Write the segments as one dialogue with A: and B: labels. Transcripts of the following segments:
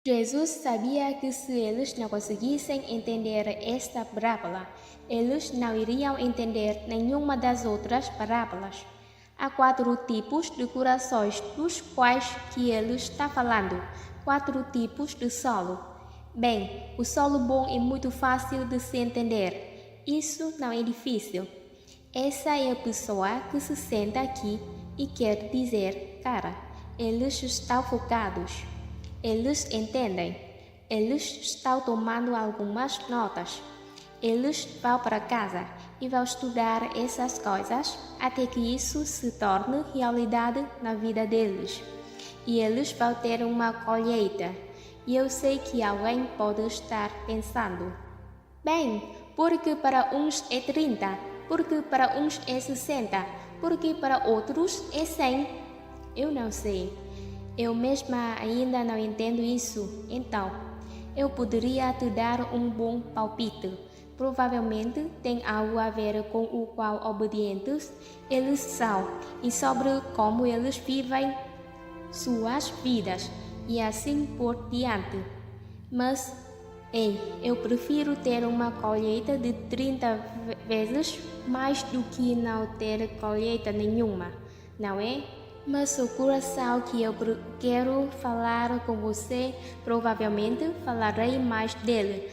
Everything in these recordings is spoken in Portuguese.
A: Jesus sabia que se eles não conseguissem entender esta parábola, eles não iriam entender nenhuma das outras parábolas. Há 4 tipos de corações dos quais que ele está falando, 4 tipos de solo. Bem, o solo bom é muito fácil de se entender. Isso não é difícil. Essa é a pessoa que se senta aqui e quer dizer, cara, eles estão focados. Eles entendem. Eles estão tomando algumas notas. Eles vão para casa e vão estudar essas coisas até que isso se torne realidade na vida deles. E eles vão ter uma colheita. E eu sei que alguém pode estar pensando: bem, porque para uns é 30, porque para uns é 60, porque para outros é 100. Eu não sei. Eu mesma ainda não entendo isso. Então, eu poderia te dar um bom palpite. Provavelmente tem algo a ver com o quão obedientes eles são e sobre como eles vivem suas vidas e assim por diante. Mas, ei, eu prefiro ter uma colheita de 30 vezes mais do que não ter colheita nenhuma, não é? Mas o coração que eu quero falar com você, provavelmente falarei mais dele.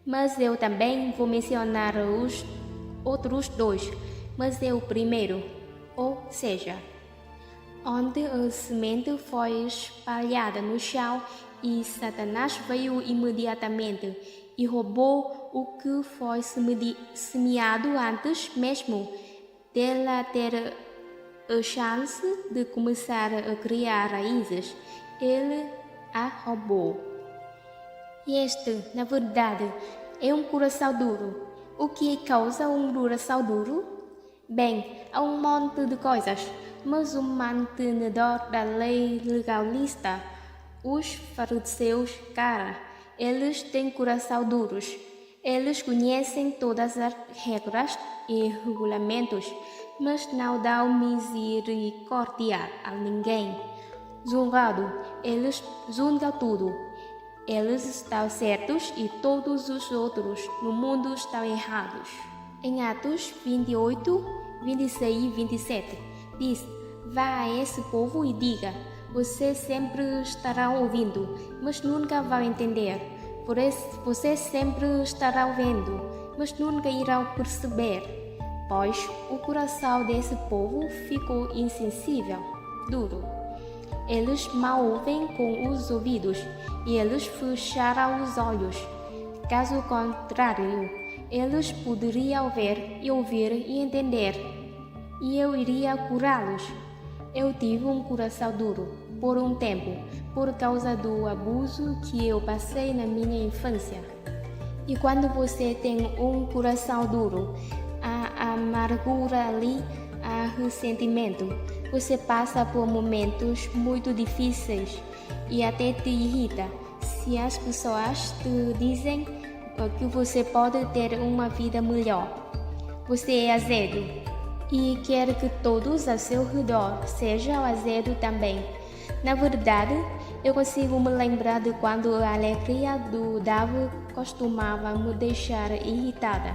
A: Mas eu também vou mencionar os outros 2, mas é o primeiro, ou seja, onde a semente foi espalhada no chão e Satanás veio imediatamente e roubou o que foi semeado antes mesmo dela ter a chance de começar a criar raízes. Ele a roubou. E este, na verdade, é um coração duro. O que causa um coração duro? Bem, há um monte de coisas, mas o mantenedor da lei legalista, os fariseus, cara, eles têm coração duros. Eles conhecem todas as regras e regulamentos, mas não dão misericórdia a ninguém. Zungado, eles zungam tudo. Eles estão certos e todos os outros no mundo estão errados. Em Atos 28, 26 e 27, diz: vá a esse povo e diga: vocês sempre estarão ouvindo, mas nunca vão entender. Por isso, vocês sempre estarão vendo, mas nunca irão perceber. Pois o coração desse povo ficou insensível, duro. Eles mal ouvem com os ouvidos e eles fecharam os olhos. Caso contrário, eles poderiam ver e ouvir e entender, e eu iria curá-los. Eu tive um coração duro por um tempo, por causa do abuso que eu passei na minha infância. E quando você tem um coração duro, há amargura ali, há ressentimento. Você passa por momentos muito difíceis e até te irrita se as pessoas te dizem que você pode ter uma vida melhor. Você é azedo e quer que todos ao seu redor sejam azedo também. Na verdade, eu consigo me lembrar de quando a alegria do Davi costumava me deixar irritada,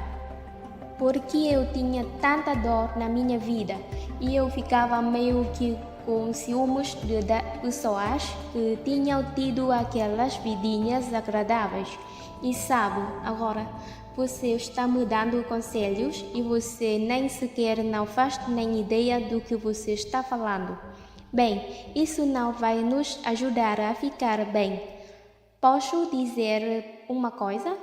A: porque eu tinha tanta dor na minha vida e eu ficava meio que com ciúmes de pessoas que tinham tido aquelas vidinhas agradáveis. E sabe, agora você está me dando conselhos e você nem sequer não faz nem ideia do que você está falando. Bem, isso não vai nos ajudar a ficar bem. Posso dizer uma coisa?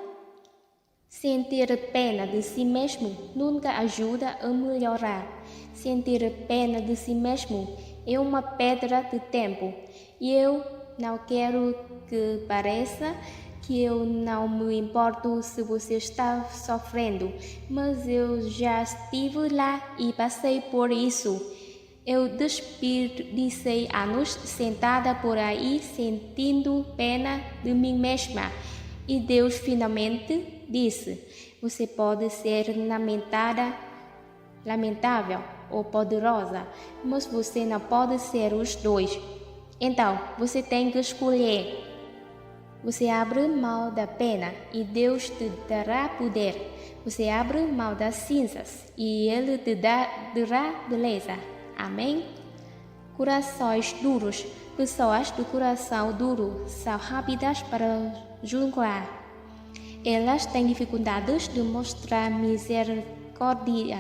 A: Sentir pena de si mesmo nunca ajuda a melhorar. Sentir pena de si mesmo é uma pedra de tempo e eu não quero que pareça que eu não me importo se você está sofrendo, mas eu já estive lá e passei por isso. Eu desperdicei anos sentada por aí sentindo pena de mim mesma e Deus finalmente disse: você pode ser lamentável ou poderosa, mas você não pode ser os dois. Então, você tem que escolher. Você abre mão da pena e Deus te dará poder. Você abre mão das cinzas e Ele te dará beleza. Amém? Corações duros. Pessoas do coração duro são rápidas para julgar. Elas têm dificuldades de mostrar misericórdia.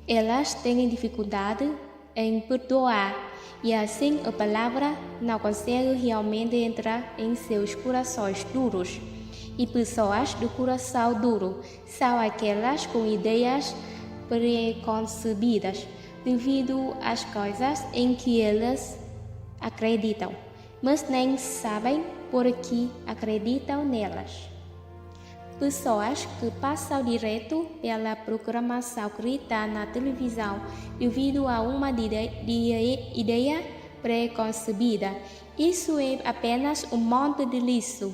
A: Elas têm dificuldade em perdoar. E assim a palavra não consegue realmente entrar em seus corações duros. E pessoas do coração duro são aquelas com ideias preconcebidas devido às coisas em que elas acreditam, mas nem sabem por que acreditam nelas. Pessoas que passam direto pela programação cristã na televisão devido a uma ideia preconcebida. Isso é apenas um monte de lixo.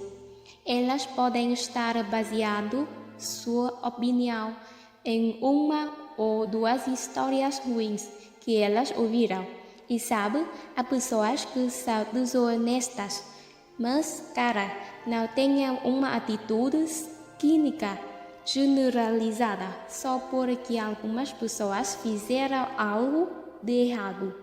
A: Elas podem estar baseando sua opinião em uma ou duas histórias ruins que elas ouviram. E sabe, há pessoas que são desonestas, mas, cara, não tenham uma atitude cínica generalizada só porque algumas pessoas fizeram algo de errado.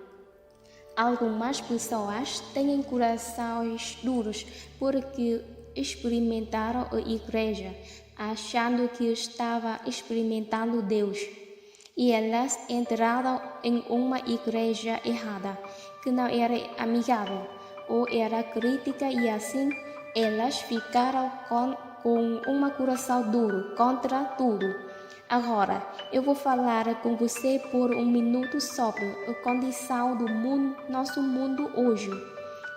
A: Algumas pessoas têm corações duros porque experimentaram a igreja, achando que estava experimentando Deus. E elas entraram em uma igreja errada, que não era amigável ou era crítica, e assim elas ficaram com um coração duro contra tudo. Agora, eu vou falar com você por um minuto sobre a condição do nosso mundo hoje.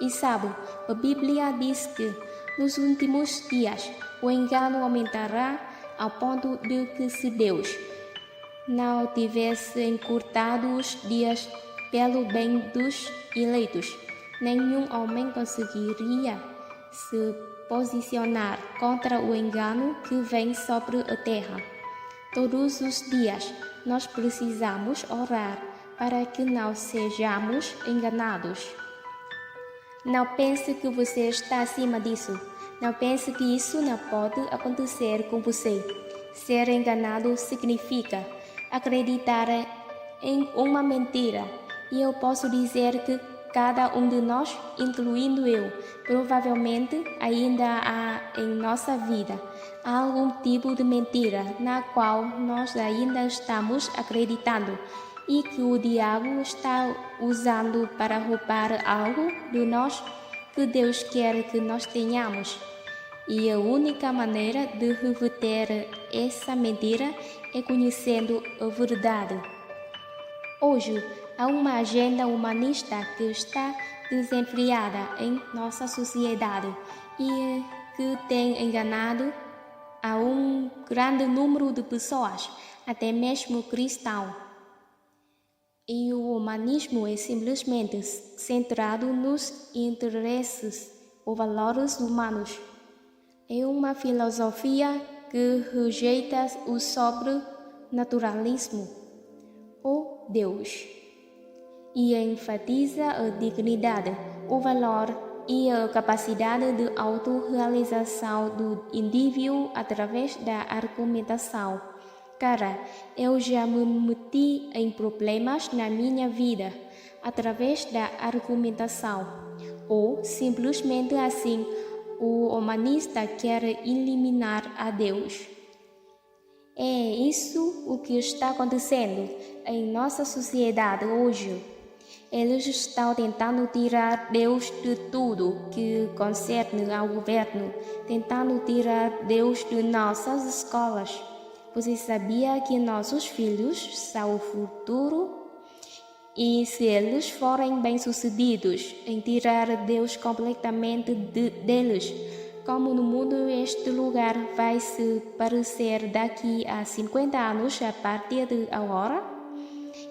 A: E sabe, a Bíblia diz que nos últimos dias o engano aumentará ao ponto de que, se Deus não tivesse encurtado os dias pelo bem dos eleitos, nenhum homem conseguiria se posicionar contra o engano que vem sobre a terra. Todos os dias nós precisamos orar para que não sejamos enganados. Não pense que você está acima disso. Não pense que isso não pode acontecer com você. Ser enganado significa acreditar em uma mentira. E eu posso dizer que cada um de nós, incluindo eu, provavelmente ainda há em nossa vida algum tipo de mentira na qual nós ainda estamos acreditando e que o diabo está usando para roubar algo de nós que Deus quer que nós tenhamos. E a única maneira de reverter essa mentira é conhecendo a verdade. Hoje, há uma agenda humanista que está desenfreada em nossa sociedade e que tem enganado a um grande número de pessoas, até mesmo cristãos. E o humanismo é simplesmente centrado nos interesses ou valores humanos. É uma filosofia que rejeita o sobrenaturalismo ou Deus e enfatiza a dignidade, o valor e a capacidade de autorrealização do indivíduo através da argumentação. Cara, eu já me meti em problemas na minha vida através da argumentação, ou simplesmente assim, o humanista quer eliminar a Deus. É isso o que está acontecendo em nossa sociedade hoje. Eles estão tentando tirar Deus de tudo que concerne ao governo, tentando tirar Deus de nossas escolas. Você sabia que nossos filhos são o futuro? E se eles forem bem-sucedidos em tirar Deus completamente deles, como no mundo este lugar vai se parecer daqui a 50 anos a partir de agora?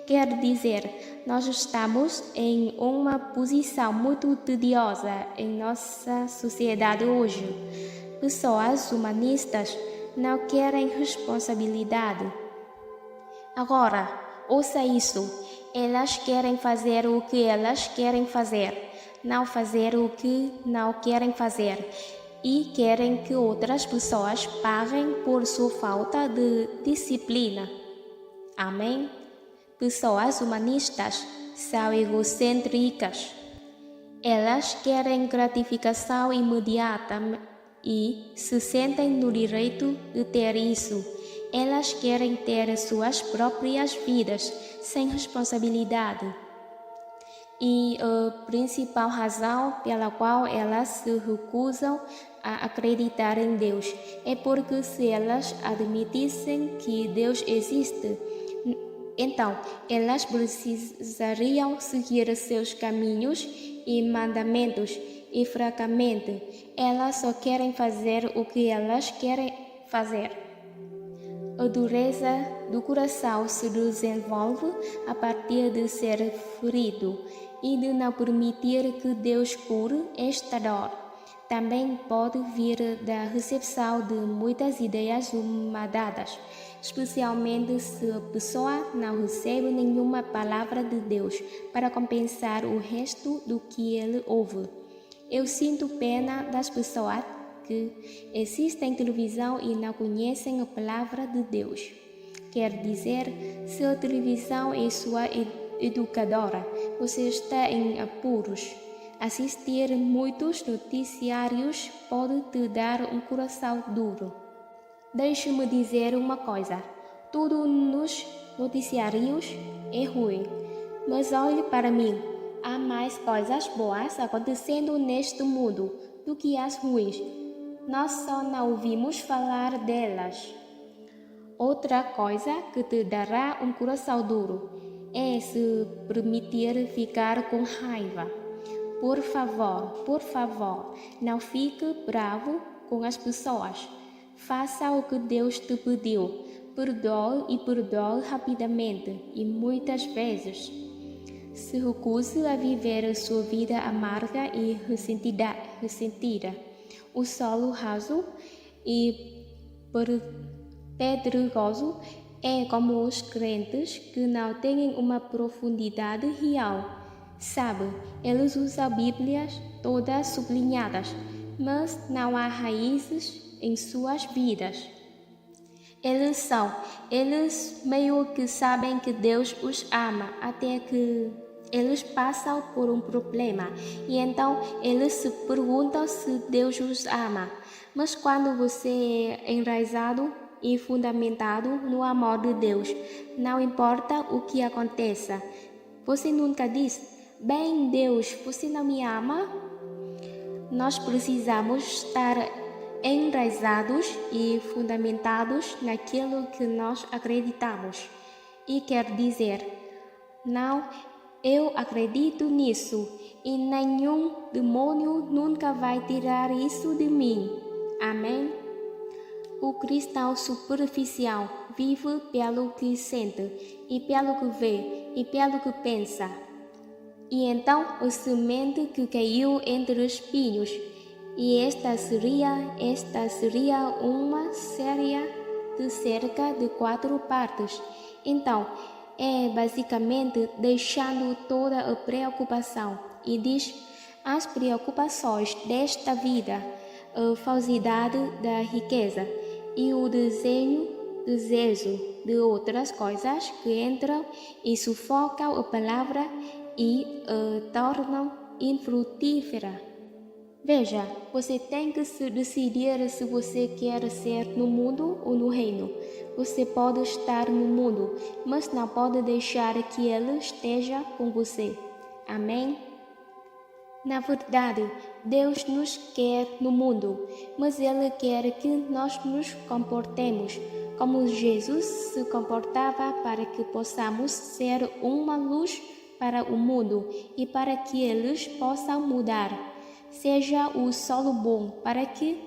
A: Quer dizer, nós estamos em uma posição muito tediosa em nossa sociedade hoje. Pessoas humanistas não querem responsabilidade. Agora, ouça isso. Elas querem fazer o que elas querem fazer, não fazer o que não querem fazer. e querem que outras pessoas paguem por sua falta de disciplina. Amém? Pessoas humanistas são egocêntricas. Elas querem gratificação imediata e se sentem no direito de ter isso. Elas querem ter suas próprias vidas sem responsabilidade. E a principal razão pela qual elas se recusam a acreditar em Deus é porque se elas admitissem que Deus existe, então elas precisariam seguir seus caminhos e mandamentos e francamente elas só querem fazer o que elas querem fazer. A dureza do coração se desenvolve a partir de ser ferido e de não permitir que Deus cure esta dor. Também pode vir da recepção de muitas ideias humanas, especialmente se a pessoa não recebe nenhuma palavra de Deus para compensar o resto do que ele ouve. Eu sinto pena das pessoas que assistem televisão e não conhecem a palavra de Deus. Quer dizer, se a televisão é sua educadora, você está em apuros. Assistir muitos noticiários pode te dar um coração duro. Deixe-me dizer uma coisa: tudo nos noticiários é ruim, mas olhe para mim. Há mais coisas boas acontecendo neste mundo do que as ruins. Nós só não ouvimos falar delas. Outra coisa que te dará um coração duro é se permitir ficar com raiva. Por favor, não fique bravo com as pessoas. Faça o que Deus te pediu. Perdoe rapidamente e muitas vezes. Se recuse a viver a sua vida amarga e ressentida. O solo raso e pedregoso é como os crentes que não têm uma profundidade real. Sabe, eles usam Bíblias todas sublinhadas, mas não há raízes em suas vidas. Eles meio que sabem que Deus os ama até que eles passam por um problema e então eles se perguntam se Deus os ama. Mas quando você é enraizado e fundamentado no amor de Deus, não importa o que aconteça, você nunca diz: bem, Deus, você não me ama? Nós precisamos estar enraizados e fundamentados naquilo que nós acreditamos. E quer dizer, não, eu acredito nisso e nenhum demônio nunca vai tirar isso de mim. Amém? O cristão superficial vive pelo que sente e pelo que vê e pelo que pensa. E então a semente que caiu entre espinhos, e esta seria uma série de cerca de 4 partes. Então, é basicamente deixando toda a preocupação e diz as preocupações desta vida, a falsidade da riqueza e o desejo de outras coisas que entram e sufocam a palavra e a tornam infrutífera. Veja, você tem que se decidir se você quer ser no mundo ou no reino. Você pode estar no mundo, mas não pode deixar que ele esteja com você. Amém? Na verdade, Deus nos quer no mundo, mas Ele quer que nós nos comportemos como Jesus se comportava para que possamos ser uma luz para o mundo e para que eles possam mudar. Seja o solo bom para que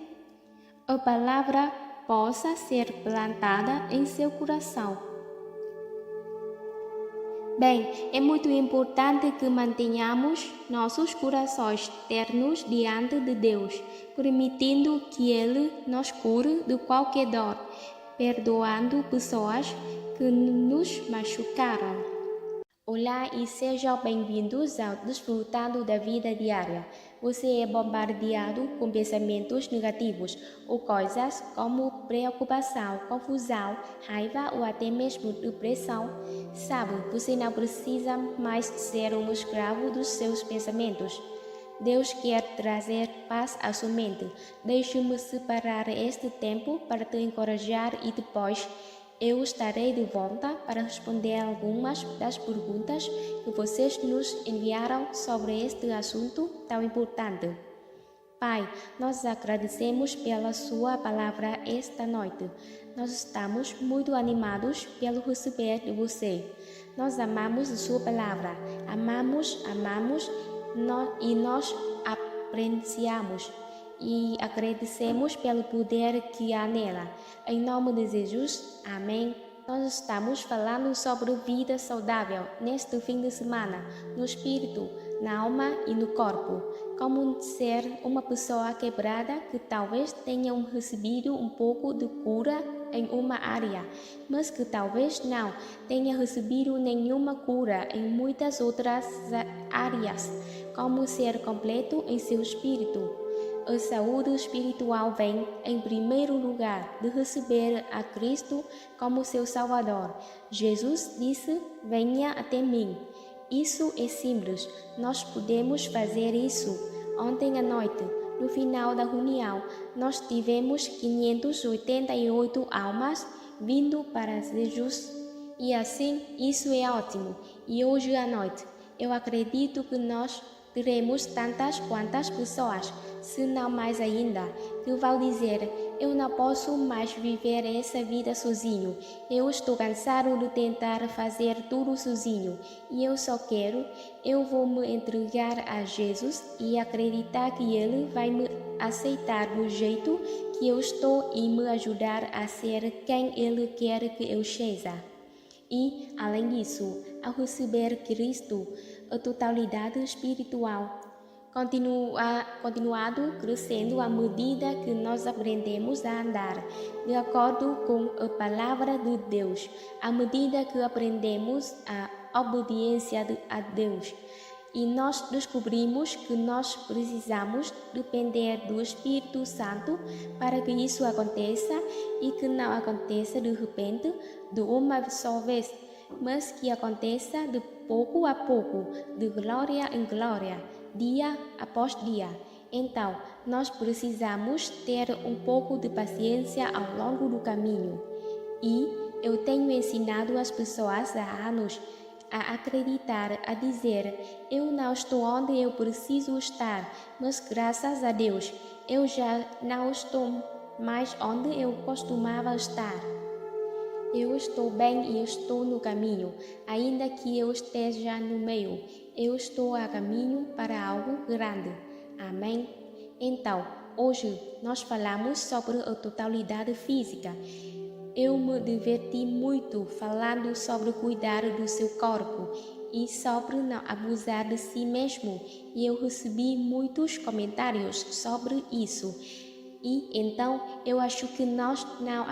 A: a palavra possa ser plantada em seu coração. Bem, é muito importante que mantenhamos nossos corações ternos diante de Deus, permitindo que Ele nos cure de qualquer dor, perdoando pessoas que nos machucaram. Olá e sejam bem-vindos ao Desfrutando da Vida Diária. você é bombardeado com pensamentos negativos ou coisas como preocupação, confusão, raiva ou até mesmo depressão. Sabe, você não precisa mais ser um escravo dos seus pensamentos. Deus quer trazer paz à sua mente. Deixe-me separar este tempo para te encorajar e depois eu estarei de volta para responder algumas das perguntas que vocês nos enviaram sobre este assunto tão importante. Pai, nós agradecemos pela sua palavra esta noite. Nós estamos muito animados pelo receber de você. Nós amamos a sua palavra. Amamos e nós apreciamos e agradecemos pelo poder que há nela. Em nome de Jesus, amém. Nós estamos falando sobre vida saudável neste fim de semana, no espírito, na alma e no corpo. Como ser uma pessoa quebrada que talvez tenha recebido um pouco de cura em uma área, mas que talvez não tenha recebido nenhuma cura em muitas outras áreas. Como ser completo em seu espírito. A saúde espiritual vem, em primeiro lugar, de receber a Cristo como seu Salvador. Jesus disse: venha até mim. Isso é simples, nós podemos fazer isso. Ontem à noite, no final da reunião, nós tivemos 588 almas vindo para Jesus. E assim, isso é ótimo. E hoje à noite, eu acredito que nós teremos tantas quantas pessoas, se não mais ainda, que vão dizer: eu não posso mais viver essa vida sozinho, eu estou cansado de tentar fazer tudo sozinho e eu vou me entregar a Jesus e acreditar que Ele vai me aceitar do jeito que eu estou e me ajudar a ser quem Ele quer que eu seja. E, além disso, ao receber Cristo, a totalidade espiritual continuado crescendo à medida que nós aprendemos a andar de acordo com a palavra de Deus, à medida que aprendemos a obediência a Deus. E nós descobrimos que nós precisamos depender do Espírito Santo para que isso aconteça e que não aconteça de repente, de uma só vez, mas que aconteça de pouco a pouco, de glória em glória, dia após dia. Então, nós precisamos ter um pouco de paciência ao longo do caminho. E eu tenho ensinado as pessoas há anos a acreditar, a dizer: eu não estou onde eu preciso estar, mas graças a Deus, eu já não estou mais onde eu costumava estar. Eu estou bem e estou no caminho, ainda que eu esteja no meio. Eu estou a caminho para algo grande. Amém? Então, hoje nós falamos sobre a totalidade física. Eu me diverti muito falando sobre cuidar do seu corpo e sobre não abusar de si mesmo, e eu recebi muitos comentários sobre isso. E então eu acho que nós não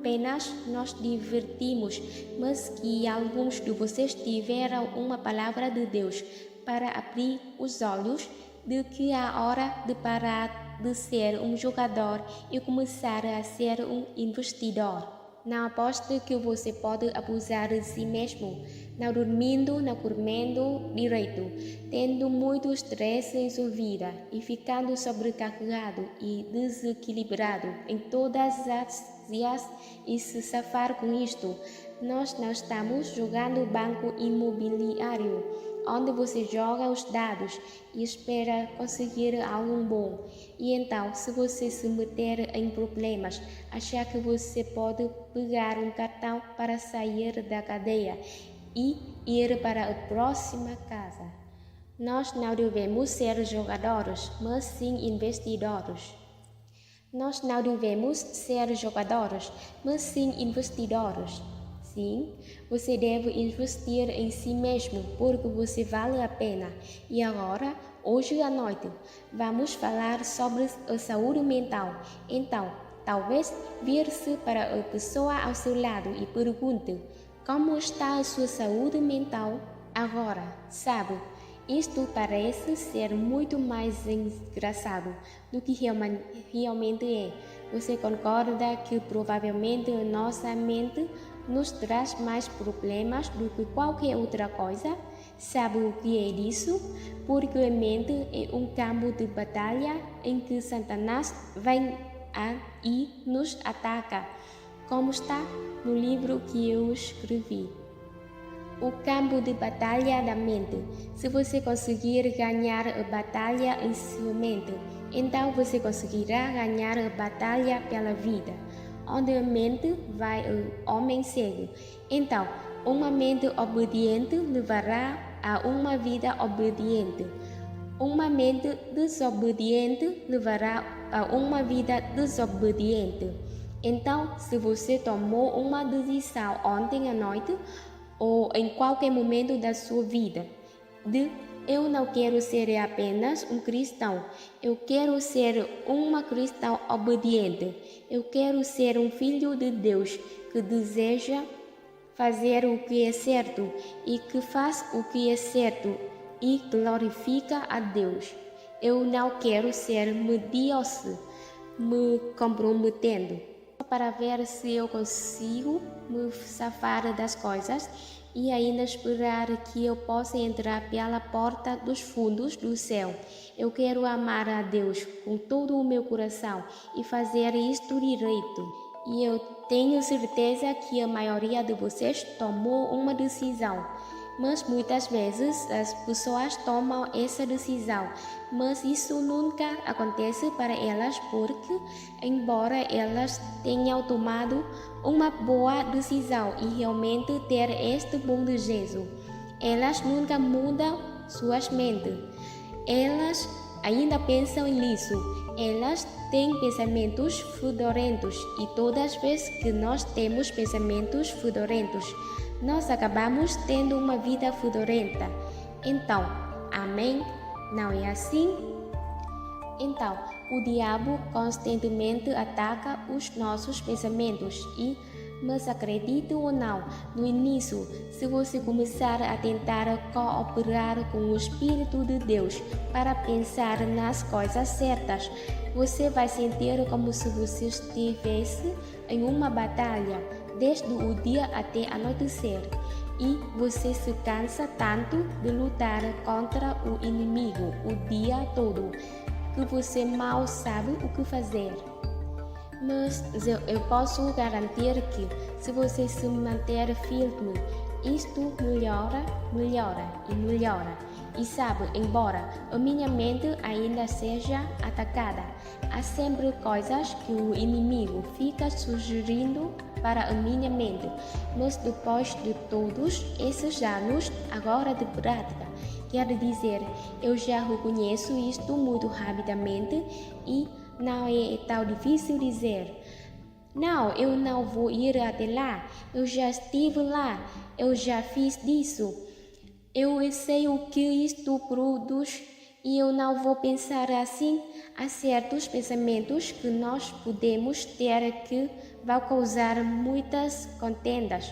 A: apenas nos divertimos, mas que alguns de vocês tiveram uma palavra de Deus para abrir os olhos de que é hora de parar de ser um jogador e começar a ser um investidor. Não aposte que você pode abusar de si mesmo, não dormindo, não comendo direito, tendo muito estresse em sua vida e ficando sobrecarregado e desequilibrado em todas as áreas e se safar com isto. Nós não estamos jogando banco imobiliário, onde você joga os dados e espera conseguir algo bom. E então, se você se meter em problemas, achar que você pode pegar um cartão para sair da cadeia e ir para a próxima casa. Nós não devemos ser jogadores, mas sim investidores. Nós não devemos ser jogadores, mas sim investidores. Sim, você deve investir em si mesmo porque você vale a pena. E agora, hoje à noite, vamos falar sobre a saúde mental. Então, talvez vire-se para a pessoa ao seu lado e pergunte: como está a sua saúde mental agora? Sabe, Isto parece ser muito mais engraçado do que realmente é. Você concorda que provavelmente nossa mente nos traz mais problemas do que qualquer outra coisa? Sabe o que é isso? Porque a mente é um campo de batalha em que Satanás vem e nos ataca, como está no livro que eu escrevi. O campo de batalha da mente. Se você conseguir ganhar a batalha em sua mente, então você conseguirá ganhar a batalha pela vida. Onde a mente vai o homem cego. Então, uma mente obediente levará a uma vida obediente. Uma mente desobediente levará a uma vida desobediente. Então, se você tomou uma decisão ontem à noite, ou em qualquer momento da sua vida, eu não quero ser apenas um cristão, eu quero ser uma cristã obediente, eu quero ser um filho de Deus que deseja fazer o que é certo e que faz o que é certo e glorifica a Deus. Eu não quero ser medíocre, me comprometendo para ver se eu consigo me safar das coisas e ainda esperar que eu possa entrar pela porta dos fundos do céu. Eu quero amar a Deus com todo o meu coração e fazer isto direito. E eu tenho certeza que a maioria de vocês tomou uma decisão. Mas muitas vezes as pessoas tomam essa decisão, mas isso nunca acontece para elas porque, embora elas tenham tomado uma boa decisão e realmente ter este bom desejo, elas nunca mudam suas mentes. Elas ainda pensam nisso. Elas têm pensamentos fedorentos e todas as vezes que nós temos pensamentos fedorentos, nós acabamos tendo uma vida fedorenta. Então, amém? Não é assim? Então, o diabo constantemente ataca os nossos pensamentos mas acredite ou não, no início, se você começar a tentar cooperar com o Espírito de Deus para pensar nas coisas certas, você vai sentir como se você estivesse em uma batalha, desde o dia até anoitecer, e você se cansa tanto de lutar contra o inimigo o dia todo, que você mal sabe o que fazer. Mas eu posso garantir que, se você se manter firme, isto melhora e melhora. E sabe, embora a minha mente ainda seja atacada, há sempre coisas que o inimigo fica sugerindo para a minha mente. Mas depois de todos esses anos agora de prática, quer dizer, eu já reconheço isto muito rapidamente e não é tão difícil dizer: não, eu não vou ir até lá, eu já estive lá, eu já fiz disso, eu sei o que isto produz e eu não vou pensar assim. Há certos pensamentos que nós podemos ter que vão causar muitas contendas.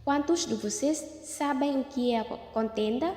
A: Quantos de vocês sabem o que é contenda?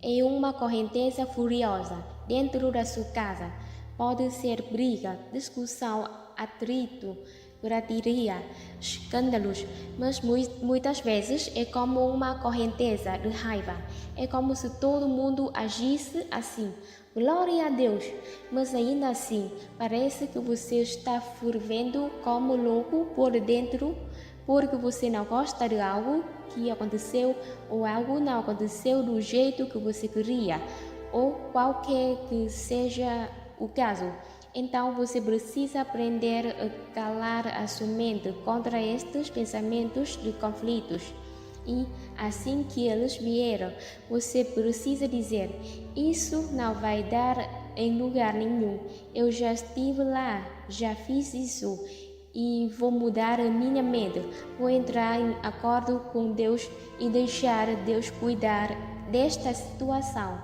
A: É uma correnteza furiosa dentro da sua casa. Pode ser briga, discussão, atrito, gritaria, escândalos, mas muitas vezes é como uma correnteza de raiva. É como se todo mundo agisse assim. Glória a Deus! Mas ainda assim, parece que você está fervendo como louco por dentro, porque você não gosta de algo que aconteceu ou algo não aconteceu do jeito que você queria, ou qualquer que seja o caso. Então você precisa aprender a calar a sua mente contra estes pensamentos de conflitos. E assim que eles vieram, você precisa dizer: isso não vai dar em lugar nenhum. Eu já estive lá, já fiz isso. E vou mudar a minha mente, vou entrar em acordo com Deus e deixar Deus cuidar desta situação.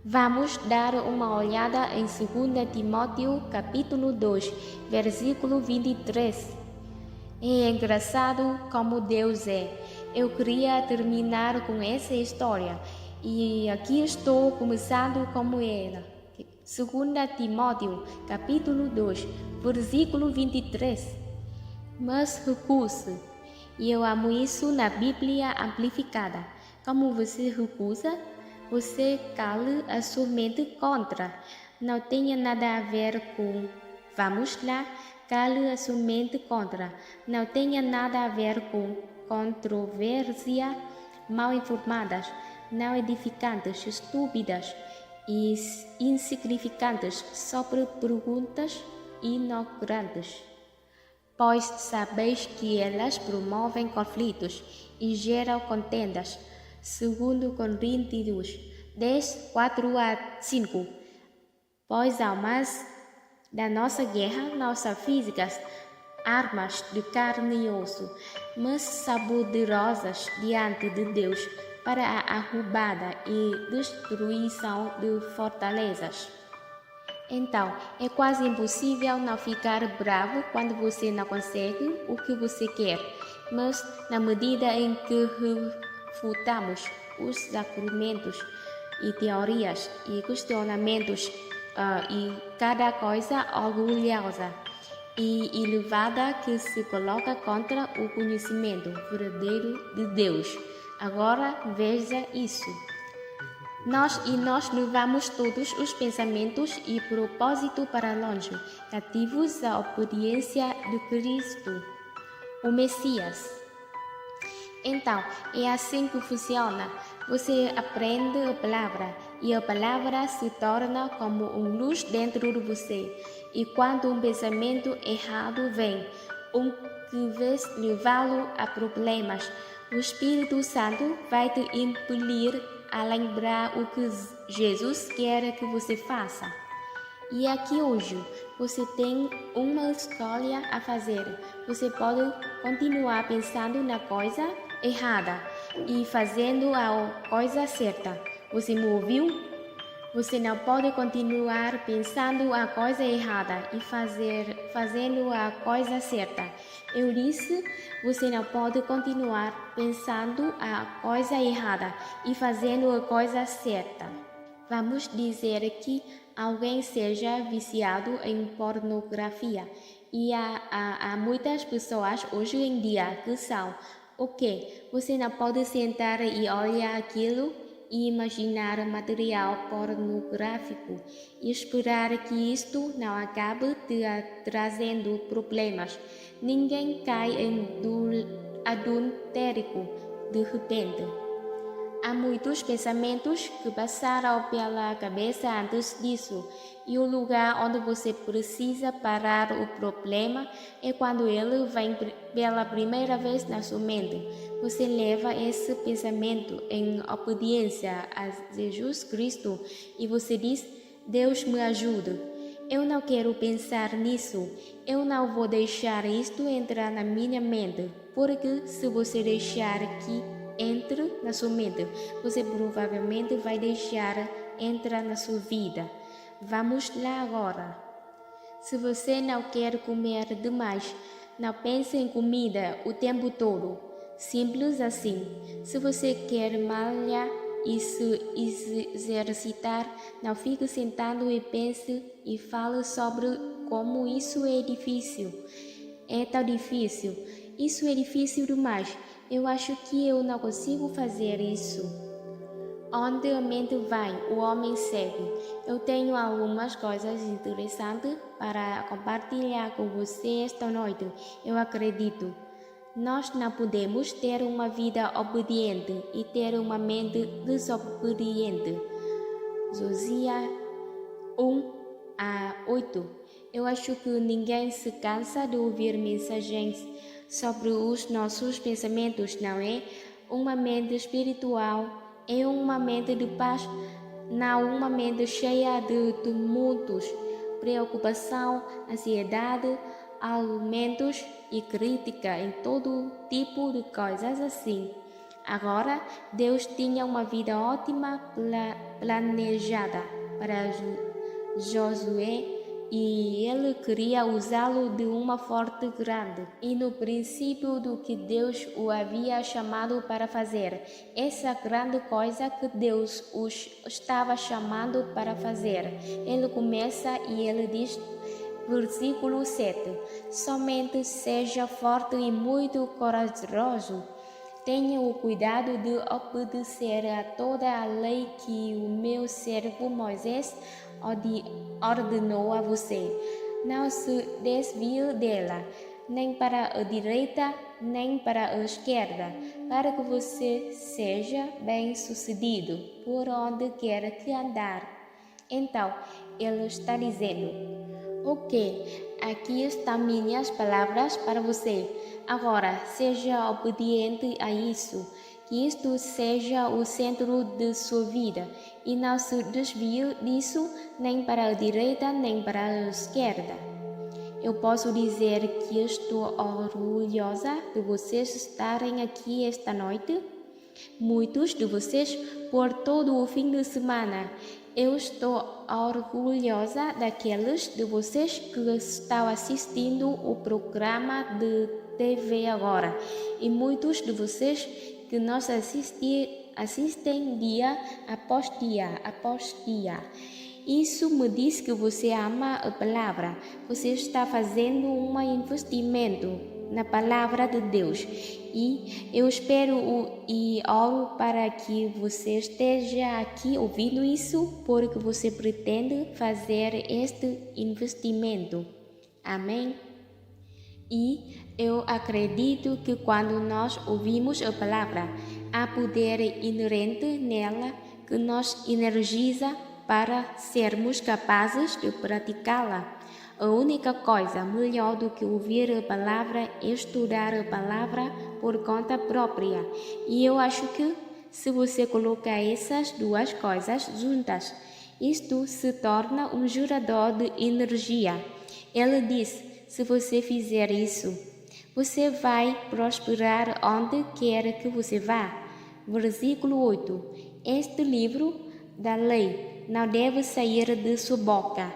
A: Vamos dar uma olhada em 2 Timóteo capítulo 2, versículo 23. É engraçado como Deus é. Eu queria terminar com essa história e aqui estou começando como ela. 2 Timóteo, capítulo 2, versículo 23. Mas recuse. E eu amo isso na Bíblia amplificada. Como você recusa, você cala a sua mente contra. Não tenha nada a ver com. Vamos lá, cale a sua mente contra. Não tenha nada a ver com controvérsia mal informadas, não edificantes, estúpidas e insignificantes sobre perguntas inocentes. Pois sabeis que elas promovem conflitos e geram contendas, segundo Coríntios 10, 4-5. Pois almas da nossa guerra não são físicas, armas de carne e osso, mas poderosas diante de Deus para a arrombada e destruição de fortalezas. Então, é quase impossível não ficar bravo quando você não consegue o que você quer, mas na medida em que refutamos os argumentos e teorias e questionamentos e cada coisa orgulhosa e elevada que se coloca contra o conhecimento verdadeiro de Deus. Agora veja isso. Nós levamos todos os pensamentos e propósitos para longe, cativos à obediência de Cristo, o Messias. Então, é assim que funciona. Você aprende a palavra e a palavra se torna como uma luz dentro de você. E quando um pensamento errado vem, que vez levá-lo a problemas, o Espírito Santo vai te impelir a lembrar o que Jesus quer que você faça. E aqui hoje, você tem uma escolha a fazer. Você pode continuar pensando na coisa errada e fazendo a coisa certa. Você me ouviu? Você não pode continuar pensando a coisa errada e fazendo a coisa certa. Eu disse, você não pode continuar pensando a coisa errada e fazendo a coisa certa. Vamos dizer que alguém seja viciado em pornografia e há muitas pessoas hoje em dia que são. Você não pode sentar e olhar aquilo e imaginar material pornográfico e esperar que isto não acabe te trazendo problemas. Ninguém cai em adultério de repente. Há muitos pensamentos que passaram pela cabeça antes disso, e o lugar onde você precisa parar o problema é quando ele vem pela primeira vez na sua mente. Você leva esse pensamento em obediência a Jesus Cristo e você diz: Deus me ajude. Eu não quero pensar nisso. Eu não vou deixar isto entrar na minha mente, porque se você deixar que entre na sua mente, você provavelmente vai deixar entrar na sua vida. Vamos lá agora. Se você não quer comer demais, não pense em comida o tempo todo. Simples assim. Se você quer malhar e se exercitar, não fique sentado e pense e fale sobre como isso é difícil. É tão difícil. Isso é difícil demais. Eu acho que eu não consigo fazer isso. Onde a mente vai, o homem segue. Eu tenho algumas coisas interessantes para compartilhar com você esta noite. Eu acredito. Nós não podemos ter uma vida obediente e ter uma mente desobediente. Josias 1-8. Eu acho que ninguém se cansa de ouvir mensagens sobre os nossos pensamentos, não é? Uma mente espiritual é uma mente de paz, não uma mente cheia de tumultos, preocupação, ansiedade, argumentos e crítica em todo tipo de coisas assim. Agora, Deus tinha uma vida ótima planejada para Josué e ele queria usá-lo de uma forma grande. E no princípio do que Deus o havia chamado para fazer, essa grande coisa que Deus os estava chamando para fazer, ele começa e ele diz, versículo 7, somente seja forte e muito corajoso. Tenha o cuidado de obedecer a toda a lei que o meu servo Moisés ordenou a você. Não se desvie dela, nem para a direita, nem para a esquerda, para que você seja bem-sucedido por onde quer que andar. Então, ele está dizendo, ok, aqui estão minhas palavras para você. Agora, seja obediente a isso, que isto seja o centro de sua vida e não se desvie disso nem para a direita nem para a esquerda. Eu posso dizer que estou orgulhosa de vocês estarem aqui esta noite. Muitos de vocês por todo o fim de semana. Eu estou orgulhosa daqueles de vocês que estão assistindo o programa de TV agora e muitos de vocês que nos assistem dia após dia. Isso me diz que você ama a palavra. Você está fazendo um investimento na palavra de Deus. E eu espero e oro para que você esteja aqui ouvindo isso, porque você pretende fazer este investimento. Amém? E eu acredito que quando nós ouvimos a palavra, há poder inerente nela que nos energiza para sermos capazes de praticá-la. A única coisa melhor do que ouvir a palavra é estudar a palavra por conta própria. E eu acho que se você colocar essas duas coisas juntas, isto se torna um gerador de energia. Ele diz, se você fizer isso, você vai prosperar onde quer que você vá. Versículo 8. Este livro da lei não deve sair de sua boca.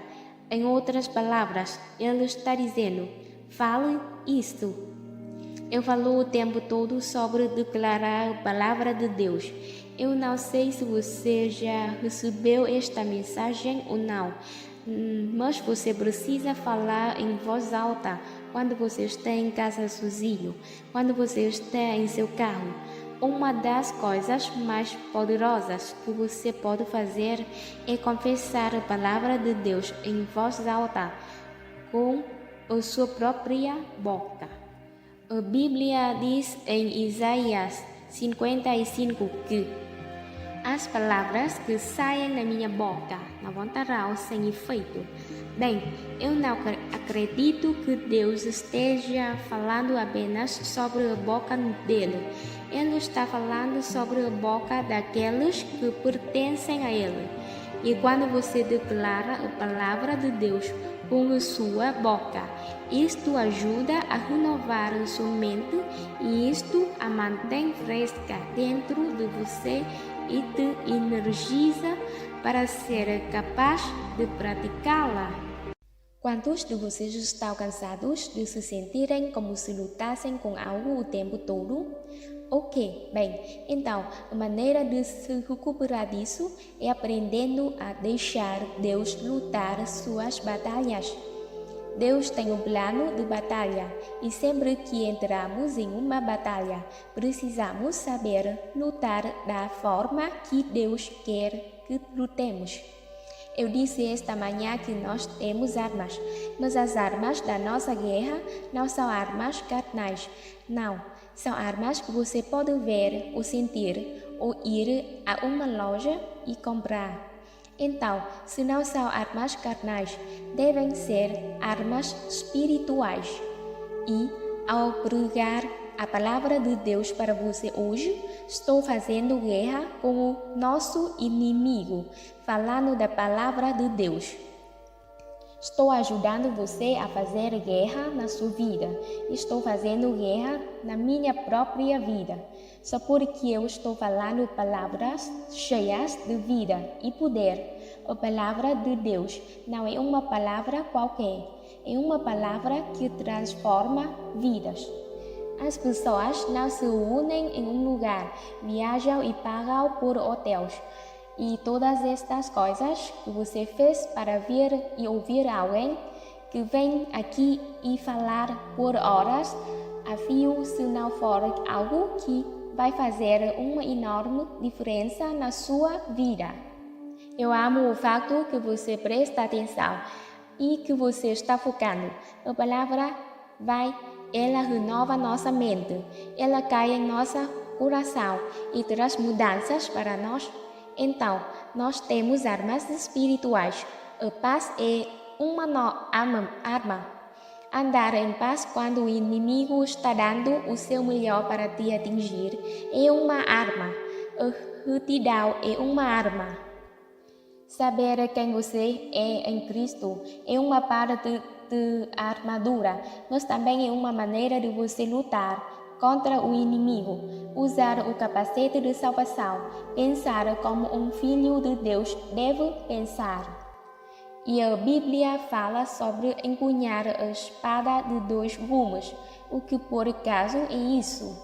A: Em outras palavras, ele está dizendo, fale isto. Eu falo o tempo todo sobre declarar a palavra de Deus. Eu não sei se você já recebeu esta mensagem ou não, mas você precisa falar em voz alta quando você está em casa sozinho, quando você está em seu carro. Uma das coisas mais poderosas que você pode fazer é confessar a palavra de Deus em voz alta, com a sua própria boca. A Bíblia diz em Isaías 55 que as palavras que saem da minha boca não voltarão sem efeito. Bem, eu não acredito que Deus esteja falando apenas sobre a boca dele. Ele está falando sobre a boca daqueles que pertencem a ele. E quando você declara a palavra de Deus com a sua boca, isto ajuda a renovar a sua mente e isto a mantém fresca dentro de você e te energiza para ser capaz de praticá-la. Quantos de vocês estão cansados de se sentirem como se lutassem com algo o tempo todo? Ok, bem, então a maneira de se recuperar disso é aprendendo a deixar Deus lutar suas batalhas. Deus tem um plano de batalha e sempre que entramos em uma batalha, precisamos saber lutar da forma que Deus quer que lutemos. Eu disse esta manhã que nós temos armas, mas as armas da nossa guerra não são armas carnais, não. São armas que você pode ver ou sentir ou ir a uma loja e comprar. Então, se não são armas carnais, devem ser armas espirituais. E, ao pregar a palavra de Deus para você hoje, estou fazendo guerra com o nosso inimigo, falando da palavra de Deus. Estou ajudando você a fazer guerra na sua vida. Estou fazendo guerra na minha própria vida. Só porque eu estou falando palavras cheias de vida e poder. A palavra de Deus não é uma palavra qualquer, é uma palavra que transforma vidas. As pessoas não se unem em um lugar, viajam e pagam por hotéis. E todas estas coisas que você fez para vir e ouvir alguém que vem aqui e falar por horas a fio, se não for algo que vai fazer uma enorme diferença na sua vida. Eu amo o facto que você presta atenção e que você está focando. A palavra ela renova nossa mente, ela cai em nosso coração e traz mudanças para nós. Então, nós temos armas espirituais. A paz é uma arma. Andar em paz quando o inimigo está dando o seu melhor para te atingir é uma arma. A retidão é uma arma. Saber quem você é em Cristo é uma parte de armadura, mas também é uma maneira de você lutar contra o inimigo. Usar o capacete de salvação, pensar como um filho de Deus deve pensar. E a Bíblia fala sobre empunhar a espada de 2 gumes. O que por acaso é isso?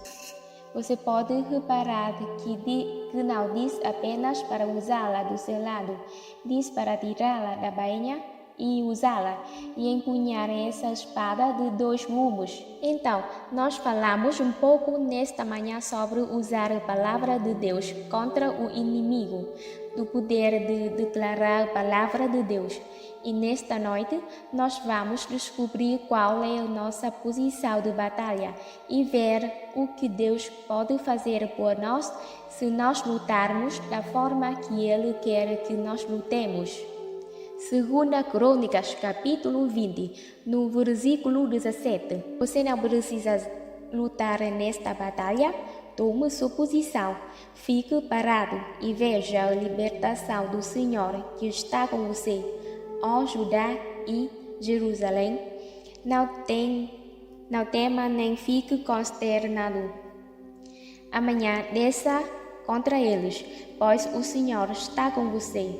A: Você pode reparar que não diz apenas para usá-la do seu lado, diz para tirá-la da bainha e usá-la e empunhar essa espada de 2 gumes. Então, nós falamos um pouco nesta manhã sobre usar a palavra de Deus contra o inimigo, do poder de declarar a palavra de Deus. E nesta noite, nós vamos descobrir qual é a nossa posição de batalha e ver o que Deus pode fazer por nós se nós lutarmos da forma que Ele quer que nós lutemos. 2 Crônicas, capítulo 20, no versículo 17. Você não precisa lutar nesta batalha? Tome sua posição, fique parado e veja a libertação do Senhor que está com você. Ó Judá e Jerusalém, não tema nem fique consternado. Amanhã desça contra eles, pois o Senhor está com você.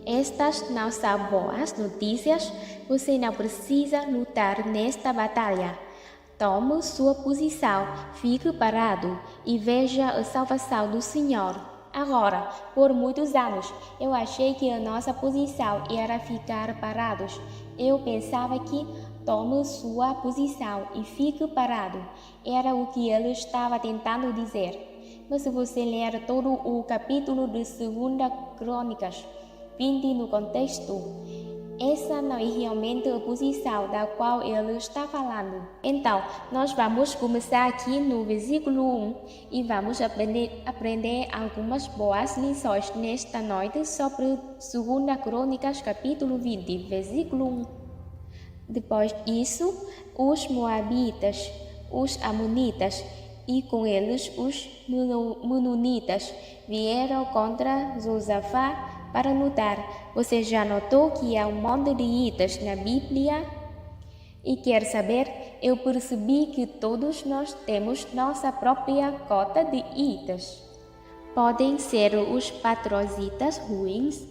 A: Estas não são boas notícias, você não precisa lutar nesta batalha. Tome sua posição, fique parado e veja a salvação do Senhor. Agora, por muitos anos, eu achei que a nossa posição era ficar parados. Eu pensava que tome sua posição e fique parado. Era o que ele estava tentando dizer. Mas se você ler todo o capítulo de 2 Crônicas 20 no contexto, essa não é realmente a posição da qual ele está falando. Então, nós vamos começar aqui no versículo 1 e vamos aprender algumas boas lições nesta noite sobre 2 Crônicas, capítulo 20, versículo 1. Depois disso, os Moabitas, os Amonitas e com eles os Menonitas vieram contra Josafá para lutar. Você já notou que há um monte de itas na Bíblia? E quer saber? Eu percebi que todos nós temos nossa própria cota de itas. Podem ser os patrocitas ruins,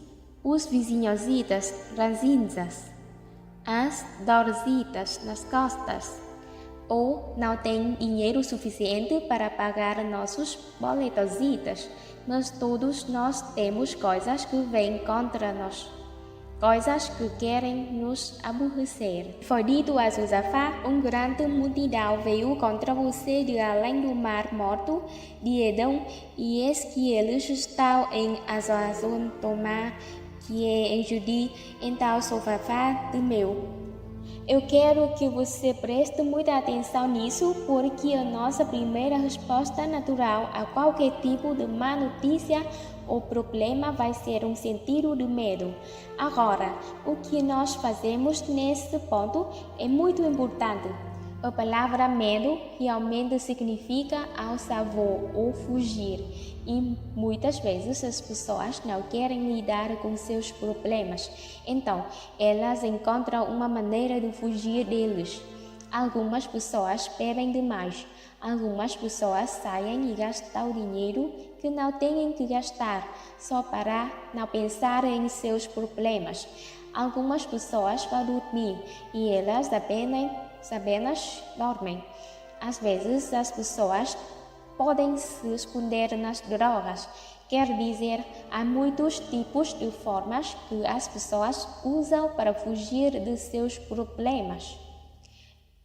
A: os vizinhositas ranzinzas, as dorzitas nas costas, ou não tem dinheiro suficiente para pagar nossos boletositas. Mas todos nós temos coisas que vêm contra nós, coisas que querem nos aborrecer. Foi dito a Josafá: uma grande multidão veio contra você de além do mar morto de Edom, e eis que eles estão em Azazon Tomá, que é em Judí. Então Josafá temeu. Eu quero que você preste muita atenção nisso, porque a nossa primeira resposta natural a qualquer tipo de má notícia ou problema vai ser um sentido de medo. Agora, o que nós fazemos nesse ponto é muito importante. A palavra medo realmente significa ao-sabor ou fugir, e muitas vezes as pessoas não querem lidar com seus problemas, então elas encontram uma maneira de fugir deles. Algumas pessoas bebem demais. Algumas pessoas saem e gastam dinheiro que não têm que gastar, só para não pensar em seus problemas. Algumas pessoas vão dormir e elas apenas dormem. Às vezes, as pessoas podem se esconder nas drogas. Quer dizer, há muitos tipos de formas que as pessoas usam para fugir de seus problemas.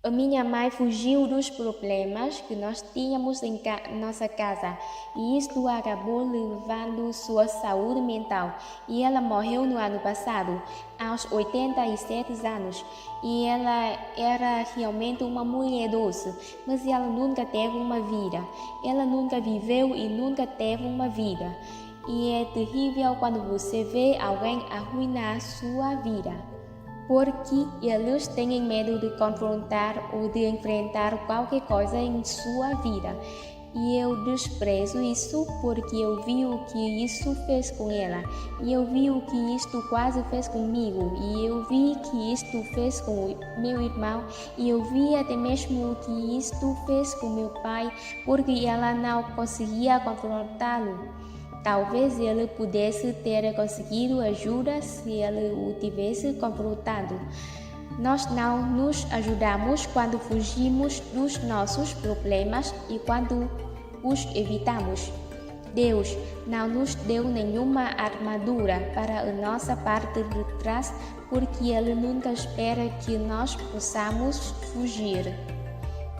A: A minha mãe fugiu dos problemas que nós tínhamos em nossa casa e isto acabou levando sua saúde mental e ela morreu no ano passado, aos 87 anos e ela era realmente uma mulher doce, mas ela nunca teve uma vida, ela nunca viveu e nunca teve uma vida e é terrível quando você vê alguém arruinar sua vida. Porque eles têm medo de confrontar ou de enfrentar qualquer coisa em sua vida. E eu desprezo isso porque eu vi o que isso fez com ela. E eu vi o que isto quase fez comigo. E eu vi que isto fez com o meu irmão. E eu vi até mesmo o que isto fez com meu pai, porque ela não conseguia confrontá-lo. Talvez ele pudesse ter conseguido ajuda se ele o tivesse confrontado. Nós não nos ajudamos quando fugimos dos nossos problemas e quando os evitamos. Deus não nos deu nenhuma armadura para a nossa parte de trás porque Ele nunca espera que nós possamos fugir.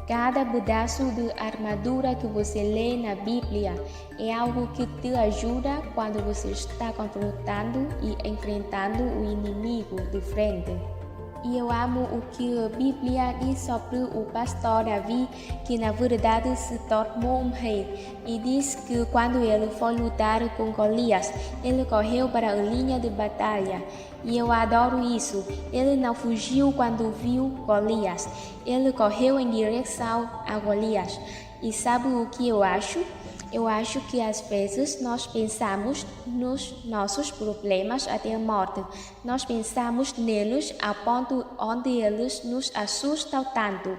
A: Cada pedaço de armadura que você lê na Bíblia é algo que te ajuda quando você está confrontando e enfrentando o inimigo de frente. E eu amo o que a Bíblia diz sobre o pastor Davi, que na verdade se tornou um rei. E diz que quando ele foi lutar com Golias, ele correu para a linha de batalha. E eu adoro isso. Ele não fugiu quando viu Golias. Ele correu em direção a Golias. E sabe o que eu acho? Eu acho que às vezes nós pensamos nos nossos problemas até a morte. Nós pensamos neles ao ponto onde eles nos assustam tanto.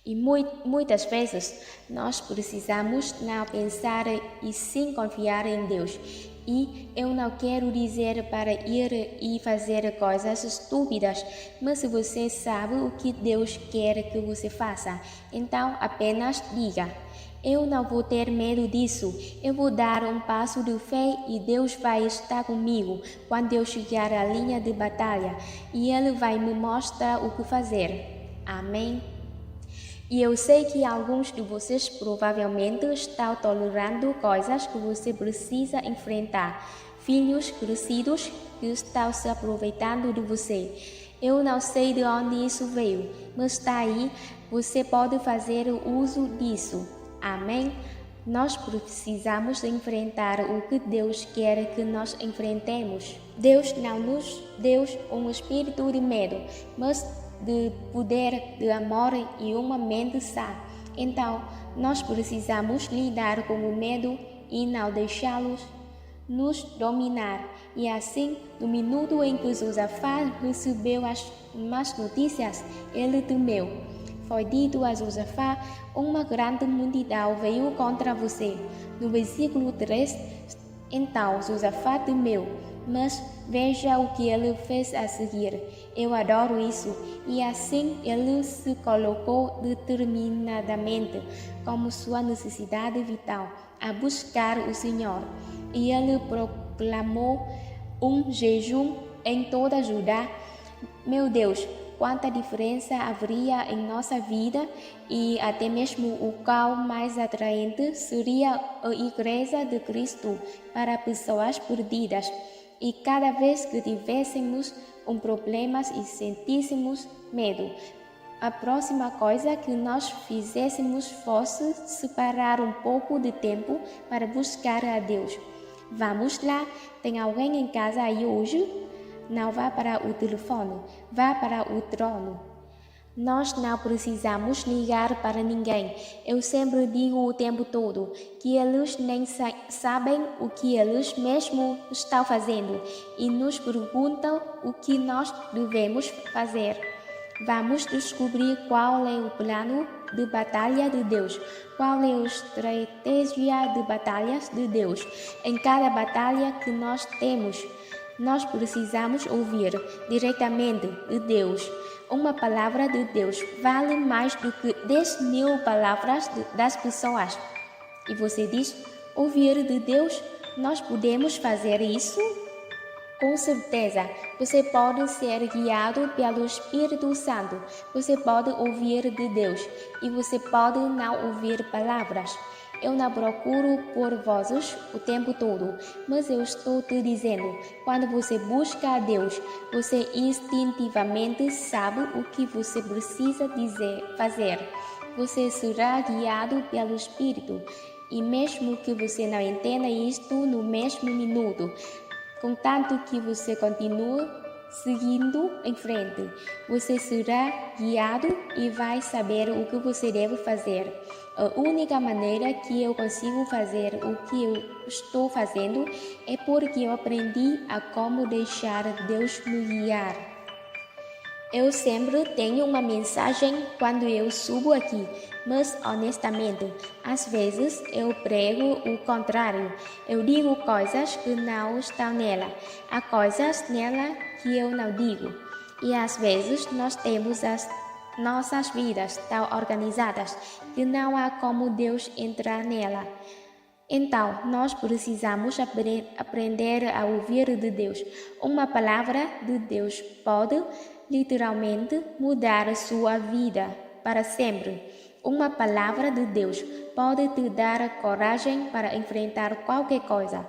A: E muitas vezes nós precisamos não pensar e sim confiar em Deus. E eu não quero dizer para ir e fazer coisas estúpidas, mas se você sabe o que Deus quer que você faça, então apenas diga: eu não vou ter medo disso, eu vou dar um passo de fé e Deus vai estar comigo quando eu chegar à linha de batalha e Ele vai me mostrar o que fazer. Amém? E eu sei que alguns de vocês provavelmente estão tolerando coisas que você precisa enfrentar, filhos crescidos que estão se aproveitando de você. Eu não sei de onde isso veio, mas está aí, você pode fazer uso disso. Amém? Nós precisamos enfrentar o que Deus quer que nós enfrentemos. Deus não nos deu um espírito de medo, mas de poder, de amor e uma mente sã. Então, nós precisamos lidar com o medo e não deixá-los nos dominar. E assim, no minuto em que Josafá recebeu as más notícias, ele temeu. Foi dito a Josafá: uma grande multidão veio contra você. No versículo 3, então Josafá temeu, mas veja o que ele fez a seguir. Eu adoro isso. E assim ele se colocou determinadamente, como sua necessidade vital, a buscar o Senhor. E ele proclamou um jejum em toda Judá. Meu Deus, quanta diferença haveria em nossa vida e até mesmo o qual mais atraente seria a Igreja de Cristo para pessoas perdidas. E cada vez que tivéssemos um problema e sentíssemos medo, a próxima coisa que nós fizéssemos fosse separar um pouco de tempo para buscar a Deus. Vamos lá, tem alguém em casa aí hoje? Não vá para o telefone, vá para o trono. Nós não precisamos ligar para ninguém. Eu sempre digo o tempo todo que eles nem sabem o que eles mesmos estão fazendo e nos perguntam o que nós devemos fazer. Vamos descobrir qual é o plano de batalha de Deus, qual é a estratégia de batalhas de Deus. Em cada batalha que nós temos, nós precisamos ouvir diretamente de Deus. Uma palavra de Deus vale mais do que 10.000 palavras das pessoas. E você diz, ouvir de Deus, nós podemos fazer isso? Com certeza, você pode ser guiado pelo Espírito Santo, você pode ouvir de Deus e você pode não ouvir palavras. Eu não procuro por vozes o tempo todo, mas eu estou te dizendo, quando você busca a Deus, você instintivamente sabe o que você precisa fazer. Você será guiado pelo Espírito e mesmo que você não entenda isto no mesmo minuto, contanto que você continue seguindo em frente, você será guiado e vai saber o que você deve fazer. A única maneira que eu consigo fazer o que eu estou fazendo é porque eu aprendi a como deixar Deus me guiar. Eu sempre tenho uma mensagem quando eu subo aqui, mas honestamente, às vezes eu prego o contrário. Eu digo coisas que não estão nela, há coisas nela que eu não digo. E às vezes nós temos as nossas vidas tão organizadas que não há como Deus entrar nela. Então, nós precisamos aprender a ouvir de Deus. Uma palavra de Deus pode literalmente mudar a sua vida para sempre. Uma palavra de Deus pode te dar coragem para enfrentar qualquer coisa.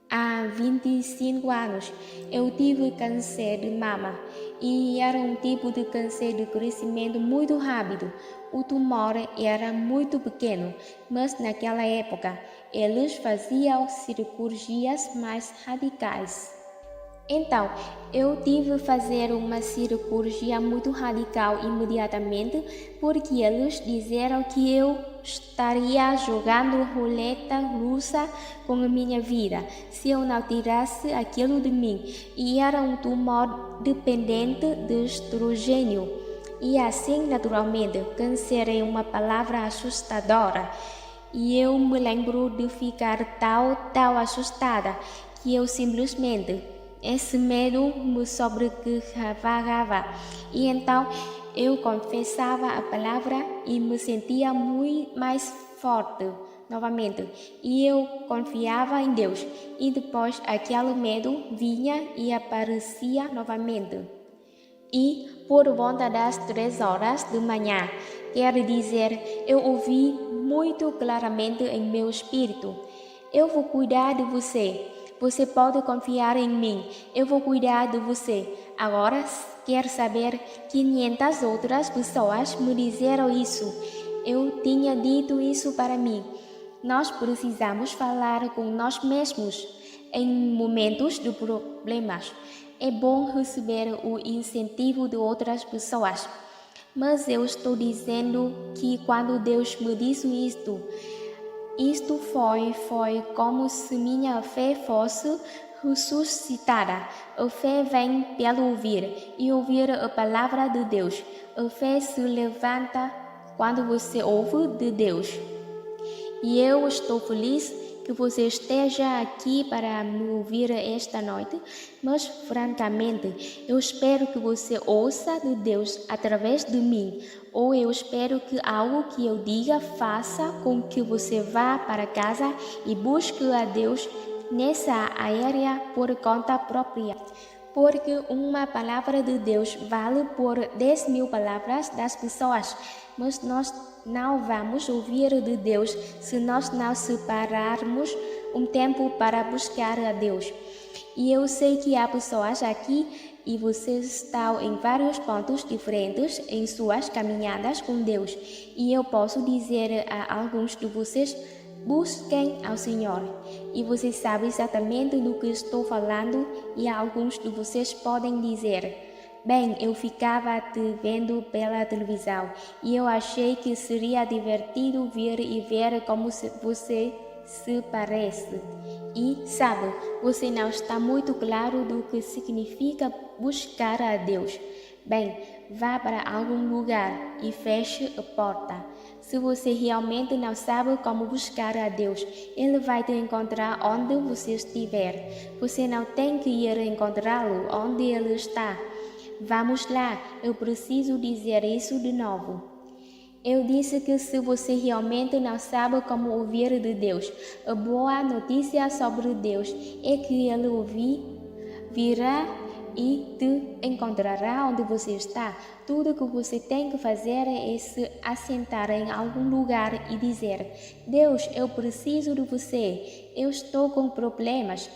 A: Há 25 anos, eu tive câncer de mama e era um tipo de câncer de crescimento muito rápido. O tumor era muito pequeno, mas naquela época eles faziam cirurgias mais radicais. Então, eu tive que fazer uma cirurgia muito radical imediatamente porque eles disseram que eu estaria jogando roleta russa com a minha vida se eu não tirasse aquilo de mim. E era um tumor dependente de estrogênio. E assim, naturalmente, câncer é uma palavra assustadora. E eu me lembro de ficar tão assustada que eu simplesmente... Esse medo me sobrecarregava e então eu confessava a palavra e me sentia muito mais forte novamente. E eu confiava em Deus e depois aquele medo vinha e aparecia novamente. E por volta das 3 horas da manhã, quer dizer, eu ouvi muito claramente em meu espírito: eu vou cuidar de você. Você pode confiar em mim, eu vou cuidar de você. Agora, quer saber, 500 outras pessoas me disseram isso. Eu tinha dito isso para mim. Nós precisamos falar com nós mesmos em momentos de problemas. É bom receber o incentivo de outras pessoas. Mas eu estou dizendo que quando Deus me disse isto foi como se minha fé fosse ressuscitada. A fé vem pelo ouvir e ouvir a palavra de Deus. A fé se levanta quando você ouve de Deus. E eu estou feliz que você esteja aqui para me ouvir esta noite, mas francamente, eu espero que você ouça de Deus através de mim, ou eu espero que algo que eu diga faça com que você vá para casa e busque a Deus nessa área por conta própria. Porque uma palavra de Deus vale por 10.000 palavras das pessoas, mas nós não vamos ouvir de Deus se nós não separarmos um tempo para buscar a Deus. E eu sei que há pessoas aqui e vocês estão em vários pontos diferentes em suas caminhadas com Deus. E eu posso dizer a alguns de vocês: busquem ao Senhor. E você sabe exatamente do que estou falando, e alguns de vocês podem dizer: bem, eu ficava te vendo pela televisão e eu achei que seria divertido vir e ver como você se parece. E, sabe, você não está muito claro do que significa buscar a Deus. Bem, vá para algum lugar e feche a porta. Se você realmente não sabe como buscar a Deus, Ele vai te encontrar onde você estiver. Você não tem que ir encontrá-lo onde Ele está. Vamos lá, eu preciso dizer isso de novo. Eu disse que se você realmente não sabe como ouvir de Deus, a boa notícia sobre Deus é que Ele virá e te encontrará onde você está. Tudo que você tem que fazer é se assentar em algum lugar e dizer: Deus, eu preciso de você. Eu estou com problemas.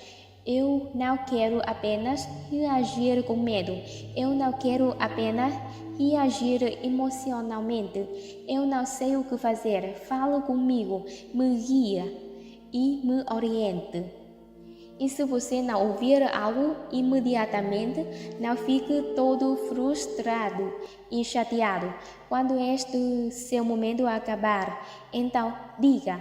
A: Eu não quero apenas reagir com medo. Eu não quero apenas reagir emocionalmente. Eu não sei o que fazer. Fala comigo, me guia e me oriente. E se você não ouvir algo imediatamente, não fique todo frustrado e chateado. Quando este seu momento acabar, então diga: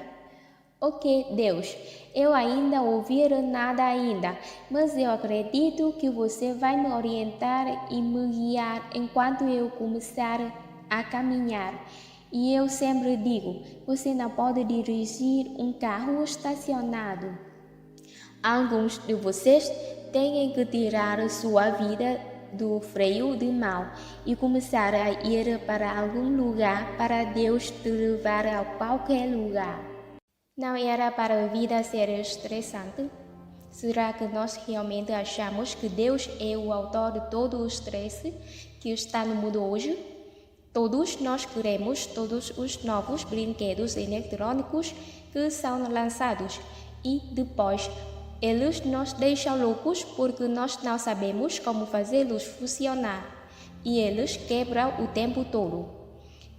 A: Ok, Deus, eu ainda ouvir nada ainda, mas eu acredito que você vai me orientar e me guiar enquanto eu começar a caminhar. E eu sempre digo: você não pode dirigir um carro estacionado. Alguns de vocês têm que tirar sua vida do freio de mão e começar a ir para algum lugar para Deus te levar a qualquer lugar. Não era para a vida ser estressante? Será que nós realmente achamos que Deus é o autor de todo o estresse que está no mundo hoje? Todos nós queremos todos os novos brinquedos eletrônicos que são lançados e depois eles nos deixam loucos porque nós não sabemos como fazê-los funcionar e eles quebram o tempo todo.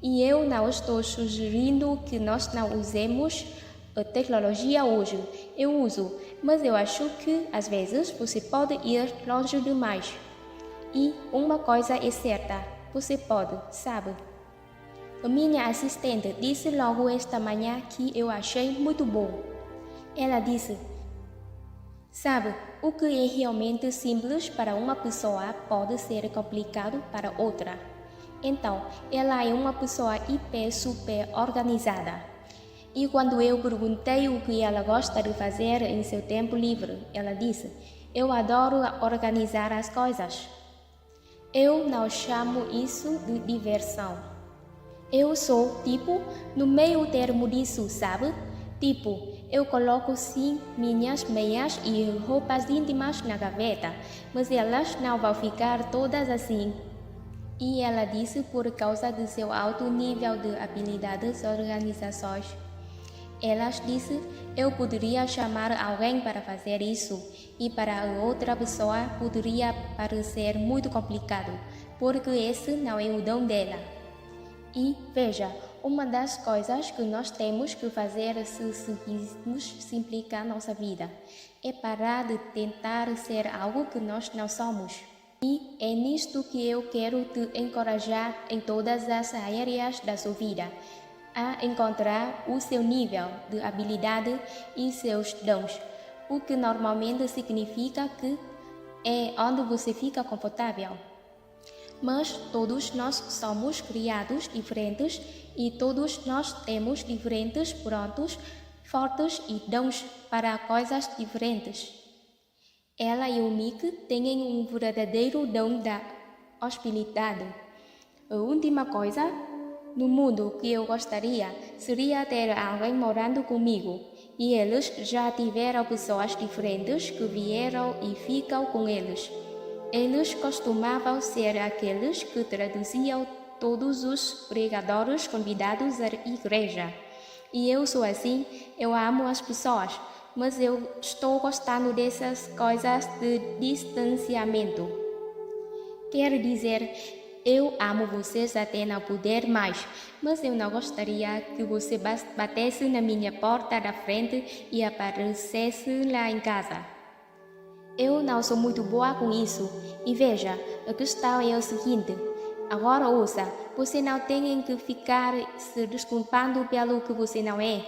A: E eu não estou sugerindo que nós não usemos a tecnologia hoje. Eu uso, mas eu acho que às vezes você pode ir longe demais. E uma coisa é certa, você pode, sabe? A minha assistente disse logo esta manhã que eu achei muito bom. Ela disse: sabe, o que é realmente simples para uma pessoa pode ser complicado para outra. Então, ela é uma pessoa super organizada. E quando eu perguntei o que ela gosta de fazer em seu tempo livre, ela disse: eu adoro organizar as coisas. Eu não chamo isso de diversão. Eu sou, no meio termo disso, sabe? Eu coloco sim minhas meias e roupas íntimas na gaveta, mas elas não vão ficar todas assim. E ela disse por causa do seu alto nível de habilidades organizações. Ela disse: eu poderia chamar alguém para fazer isso, e para a outra pessoa poderia parecer muito complicado, porque esse não é o dom dela. E veja, uma das coisas que nós temos que fazer se seguirmos simplificar nossa vida é parar de tentar ser algo que nós não somos. E é nisto que eu quero te encorajar em todas as áreas da sua vida, a encontrar o seu nível de habilidade e seus dons, o que normalmente significa que é onde você fica confortável. Mas todos nós somos criados diferentes e todos nós temos diferentes prontos, fortes e dons para coisas diferentes. Ela e o Mick têm um verdadeiro dom da hospitalidade. A última coisa no mundo que eu gostaria seria ter alguém morando comigo, e eles já tiveram pessoas diferentes que vieram e ficam com eles. Eles costumavam ser aqueles que traduziam todos os pregadores convidados à igreja. E eu sou assim, eu amo as pessoas, mas eu estou gostando dessas coisas de distanciamento. Quer dizer, eu amo vocês até não poder mais, mas eu não gostaria que você batesse na minha porta da frente e aparecesse lá em casa. Eu não sou muito boa com isso. E veja, a questão é o seguinte. Agora ouça, você não tem que ficar se desculpando pelo que você não é.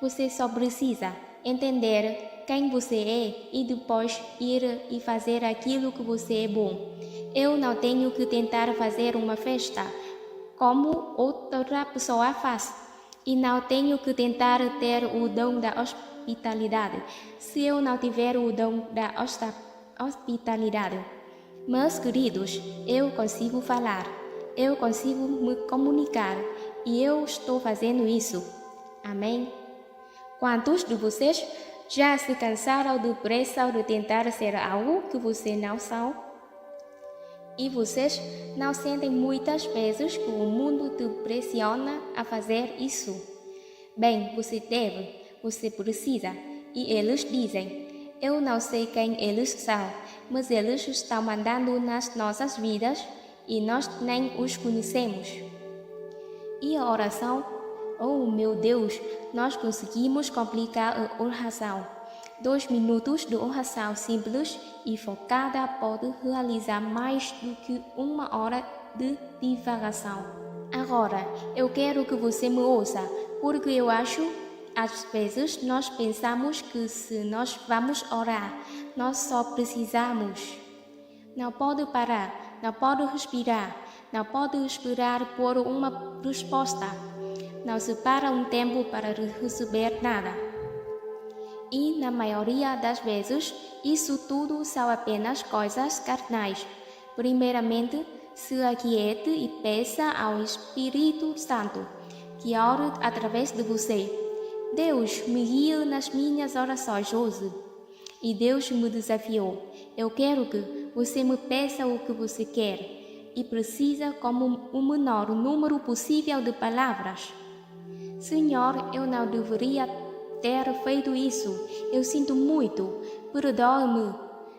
A: Você só precisa entender quem você é e depois ir e fazer aquilo que você é bom. Eu não tenho que tentar fazer uma festa como outra pessoa faz. E não tenho que tentar ter o dom da hospitalidade se eu não tiver o dom da hospitalidade. Mas, queridos, eu consigo falar, eu consigo me comunicar e eu estou fazendo isso. Amém? Quantos de vocês já se cansaram depressa de tentar ser algo que vocês não são? E vocês não sentem muitas vezes que o mundo te pressiona a fazer isso? Bem, você deve, você precisa. E eles dizem, eu não sei quem eles são, mas eles estão mandando nas nossas vidas e nós nem os conhecemos. E a oração? Oh, meu Deus, nós conseguimos complicar a oração. 2 minutos de oração simples e focada pode realizar mais do que 1 hora de divagação. Agora, eu quero que você me ouça, porque eu acho, às vezes, nós pensamos que se nós vamos orar, nós só precisamos. Não pode parar, não pode respirar, não pode esperar por uma resposta. Não se para um tempo para receber nada. E, na maioria das vezes, isso tudo são apenas coisas carnais. Primeiramente, se aquiete e peça ao Espírito Santo, que ore através de você. Deus, me guie nas minhas orações hoje. E Deus me desafiou. Eu quero que você me peça o que você quer e precisa como o menor número possível de palavras. Senhor, eu não deveria ter feito isso. Eu sinto muito. Perdoe-me.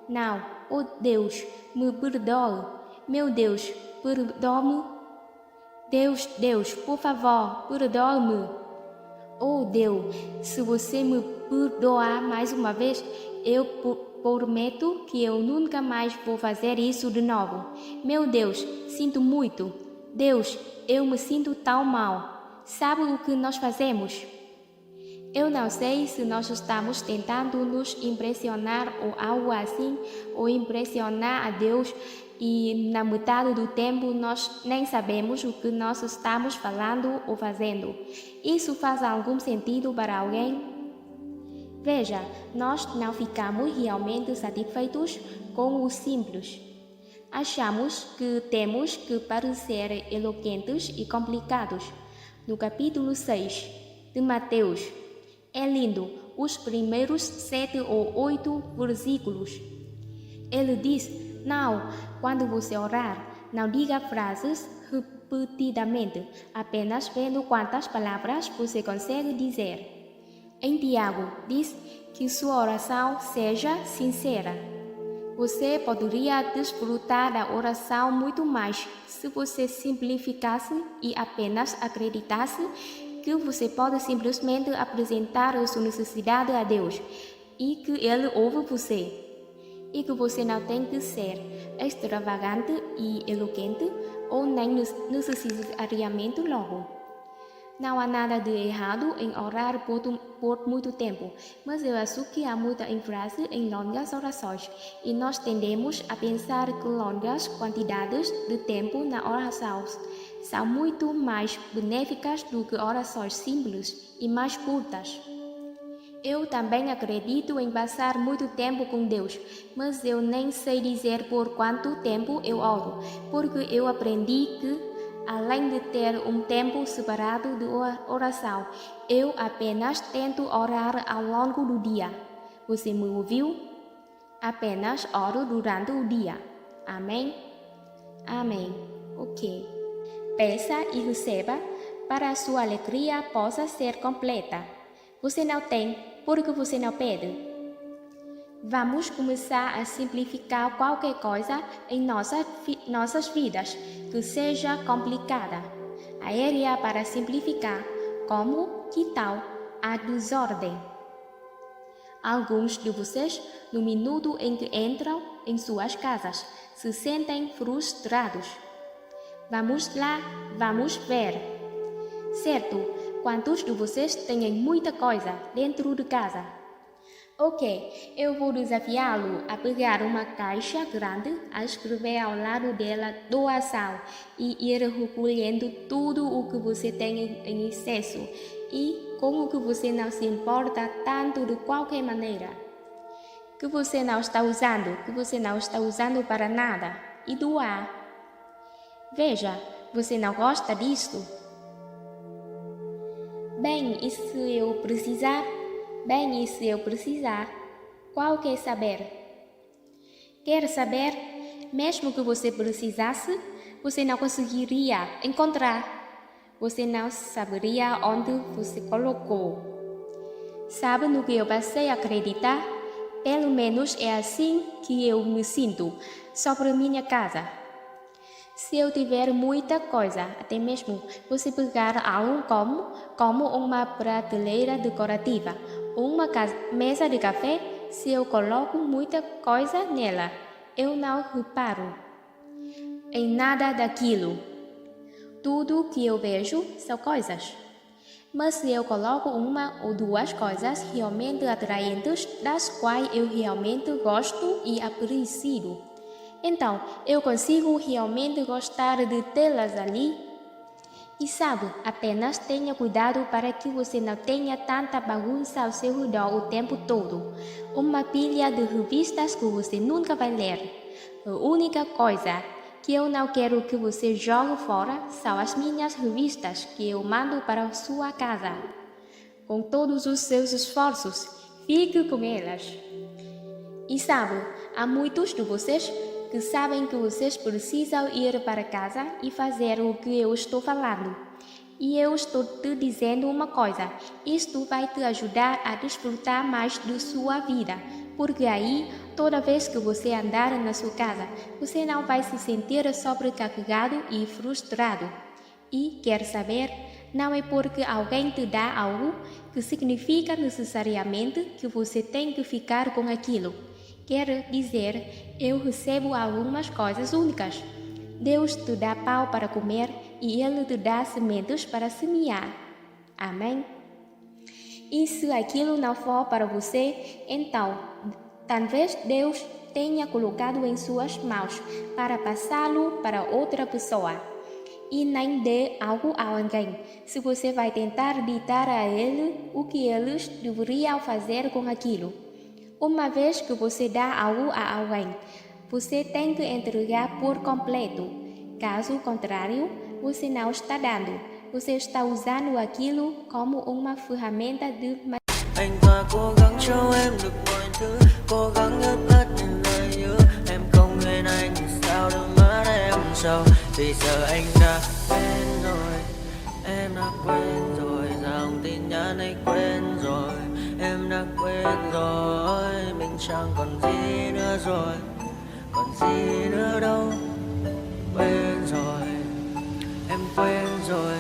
A: Não, oh Deus, me perdoe. Meu Deus, perdoe-me. Deus, por favor, perdoe-me. Oh Deus, se você me perdoar mais uma vez, eu prometo que eu nunca mais vou fazer isso de novo. Meu Deus, sinto muito. Deus, eu me sinto tão mal. Sabe o que nós fazemos? Eu não sei se nós estamos tentando nos impressionar ou algo assim, ou impressionar a Deus, e na metade do tempo nós nem sabemos o que nós estamos falando ou fazendo. Isso faz algum sentido para alguém? Veja, nós não ficamos realmente satisfeitos com o simples. Achamos que temos que parecer eloquentes e complicados. No capítulo 6 de Mateus, é lindo, os primeiros 7 ou 8 versículos. Ele diz, não, quando você orar, não diga frases repetidamente, apenas vendo quantas palavras você consegue dizer. Em Tiago, diz que sua oração seja sincera. Você poderia desfrutar da oração muito mais se você simplificasse e apenas acreditasse que você pode simplesmente apresentar a sua necessidade a Deus e que Ele ouve você. E que você não tem que ser extravagante e eloquente ou nem necessariamente longo. Não há nada de errado em orar por muito tempo, mas eu acho que há muita ênfase em longas orações e nós tendemos a pensar que longas quantidades de tempo na oração são muito mais benéficas do que orações simples e mais curtas. Eu também acredito em passar muito tempo com Deus, mas eu nem sei dizer por quanto tempo eu oro, porque eu aprendi que além de ter um tempo separado de oração, eu apenas tento orar ao longo do dia. Você me ouviu? Apenas oro durante o dia. Amém? Amém. Ok. Peça e receba para a sua alegria possa ser completa. Você não tem porque você não pede. Vamos começar a simplificar qualquer coisa em nossas vidas que seja complicada. Aérea para simplificar, como que tal a desordem? Alguns de vocês, no minuto em que entram em suas casas, se sentem frustrados. Vamos lá, vamos ver. Certo, quantos de vocês têm muita coisa dentro de casa? Ok, eu vou desafiá-lo a pegar uma caixa grande, a escrever ao lado dela doação e ir recolhendo tudo o que você tem em excesso e com o que você não se importa tanto de qualquer maneira. Que você não está usando para nada e doar. Veja, você não gosta disso? Bem, e se eu precisar? Qual quer saber? Quer saber? Mesmo que você precisasse, você não conseguiria encontrar. Você não saberia onde você colocou. Sabe no que eu passei a acreditar? Pelo menos é assim que eu me sinto sobre minha casa. Se eu tiver muita coisa, até mesmo você pegar algo como uma prateleira decorativa, uma mesa de café, se eu coloco muita coisa nela, eu não reparo em nada daquilo. Tudo que eu vejo são coisas. Mas se eu coloco uma ou duas coisas realmente atraentes, das quais eu realmente gosto e aprecio, então eu consigo realmente gostar de tê-las ali. E sabe, apenas tenha cuidado para que você não tenha tanta bagunça ao seu redor o tempo todo. Uma pilha de revistas que você nunca vai ler. A única coisa que eu não quero que você jogue fora são as minhas revistas que eu mando para sua casa. Com todos os seus esforços, fique com elas. E sabe, há muitos de vocês que sabem que vocês precisam ir para casa e fazer o que eu estou falando. E eu estou te dizendo uma coisa, isto vai te ajudar a desfrutar mais de sua vida, porque aí, toda vez que você andar na sua casa, você não vai se sentir sobrecarregado e frustrado. E quer saber? Não é porque alguém te dá algo que significa necessariamente que você tem que ficar com aquilo. Quer dizer, eu recebo algumas coisas únicas. Deus te dá pão para comer e Ele te dá sementes para semear. Amém? E se aquilo não for para você, então, talvez Deus tenha colocado em suas mãos para passá-lo para outra pessoa. E nem dê algo a alguém, se você vai tentar ditar a ele o que eles deveriam fazer com aquilo. Uma vez que você dá algo a alguém, você tem que entregar por completo. Caso contrário, você não está dando. Você está usando aquilo como uma ferramenta de
B: Anh ta cố gắng cho em được mọi thứ, cố gắng ướt át những lời hứa. Em không quên anh thì sao đôi mắt em sầu, vì giờ anh đã quên rồi. Em đã quên rồi, dòng tin nhắn anh quên rồi. Em đã quên rồi, mình chẳng còn gì nữa rồi. Còn gì nữa đâu, quên rồi. Em quên rồi.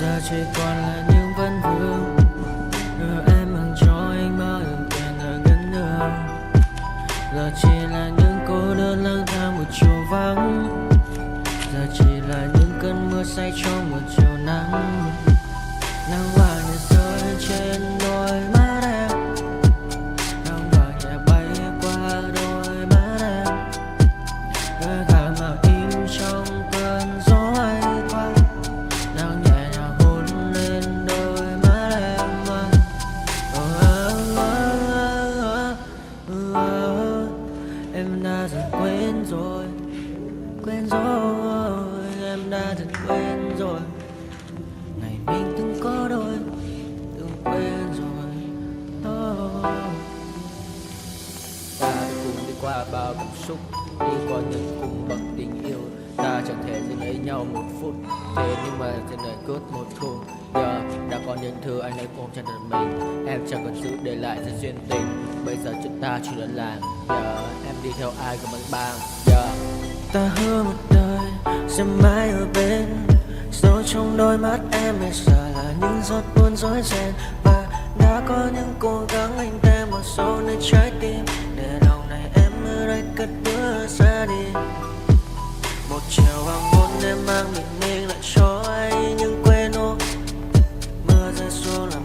B: Giờ chỉ còn là những vấn vương. Đưa em mang cho anh bao nhiêu tiền ở gần đường. Giờ chỉ là những cô đơn lang thang một chiều vắng. Giờ chỉ là những cơn mưa say trong một chiều nắng. Nắng vàng nhẹ rơi trên đôi mắt em. Nắng vàng nhẹ bay qua đôi mắt em. Đôi gà mà im trong cơn gió hay qua. Nắng nhẹ nhàng hôn lên đôi mắt em. Em đã dần quên rồi, quên rồi. Em đã dần quên rồi. Ngày mình từng có đôi, từng quên rồi.
C: Ta đã cùng đi qua bao cảm xúc, đi qua những cung bậc tình yêu. Ta chẳng thể dừng lấy nhau một phút, thế nhưng mà trên đời cướp một thu. Giờ đã có những thứ anh ấy ôm trong đời mình, em chẳng còn giữ để lại sự duyên tình. Bây giờ chúng ta chỉ đơn làng, giờ em đi theo ai của bằng bang. Giờ
B: Ta hứa một đời sẽ mãi ở bên, dấu trong đôi mắt em bây giờ là những giọt buồn rối ren. Và đã có những cố gắng anh thêm vào sâu nơi trái tim, để lòng này em ở đây cất bước ra đi. Một chiều hoàng hôn em mang bình minh lại cho anh những quên ôm. Mưa rơi xuống làm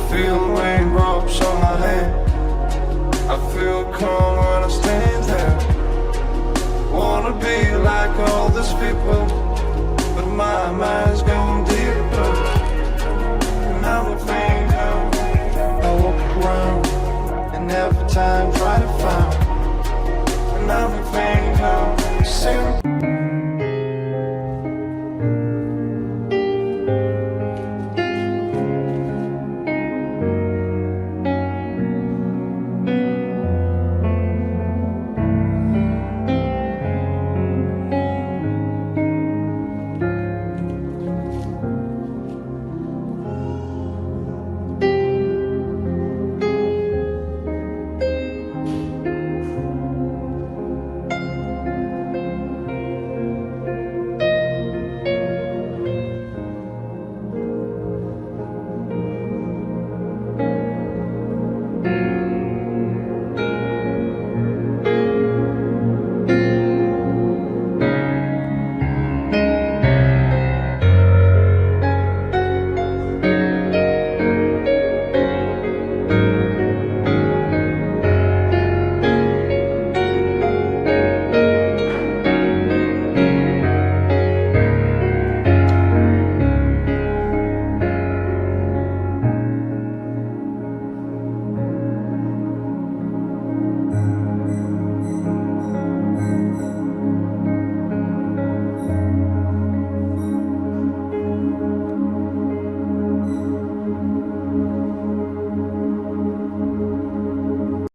D: feel raindrops on my hand. I feel calm when I stand there. Wanna be like all these people, but my mind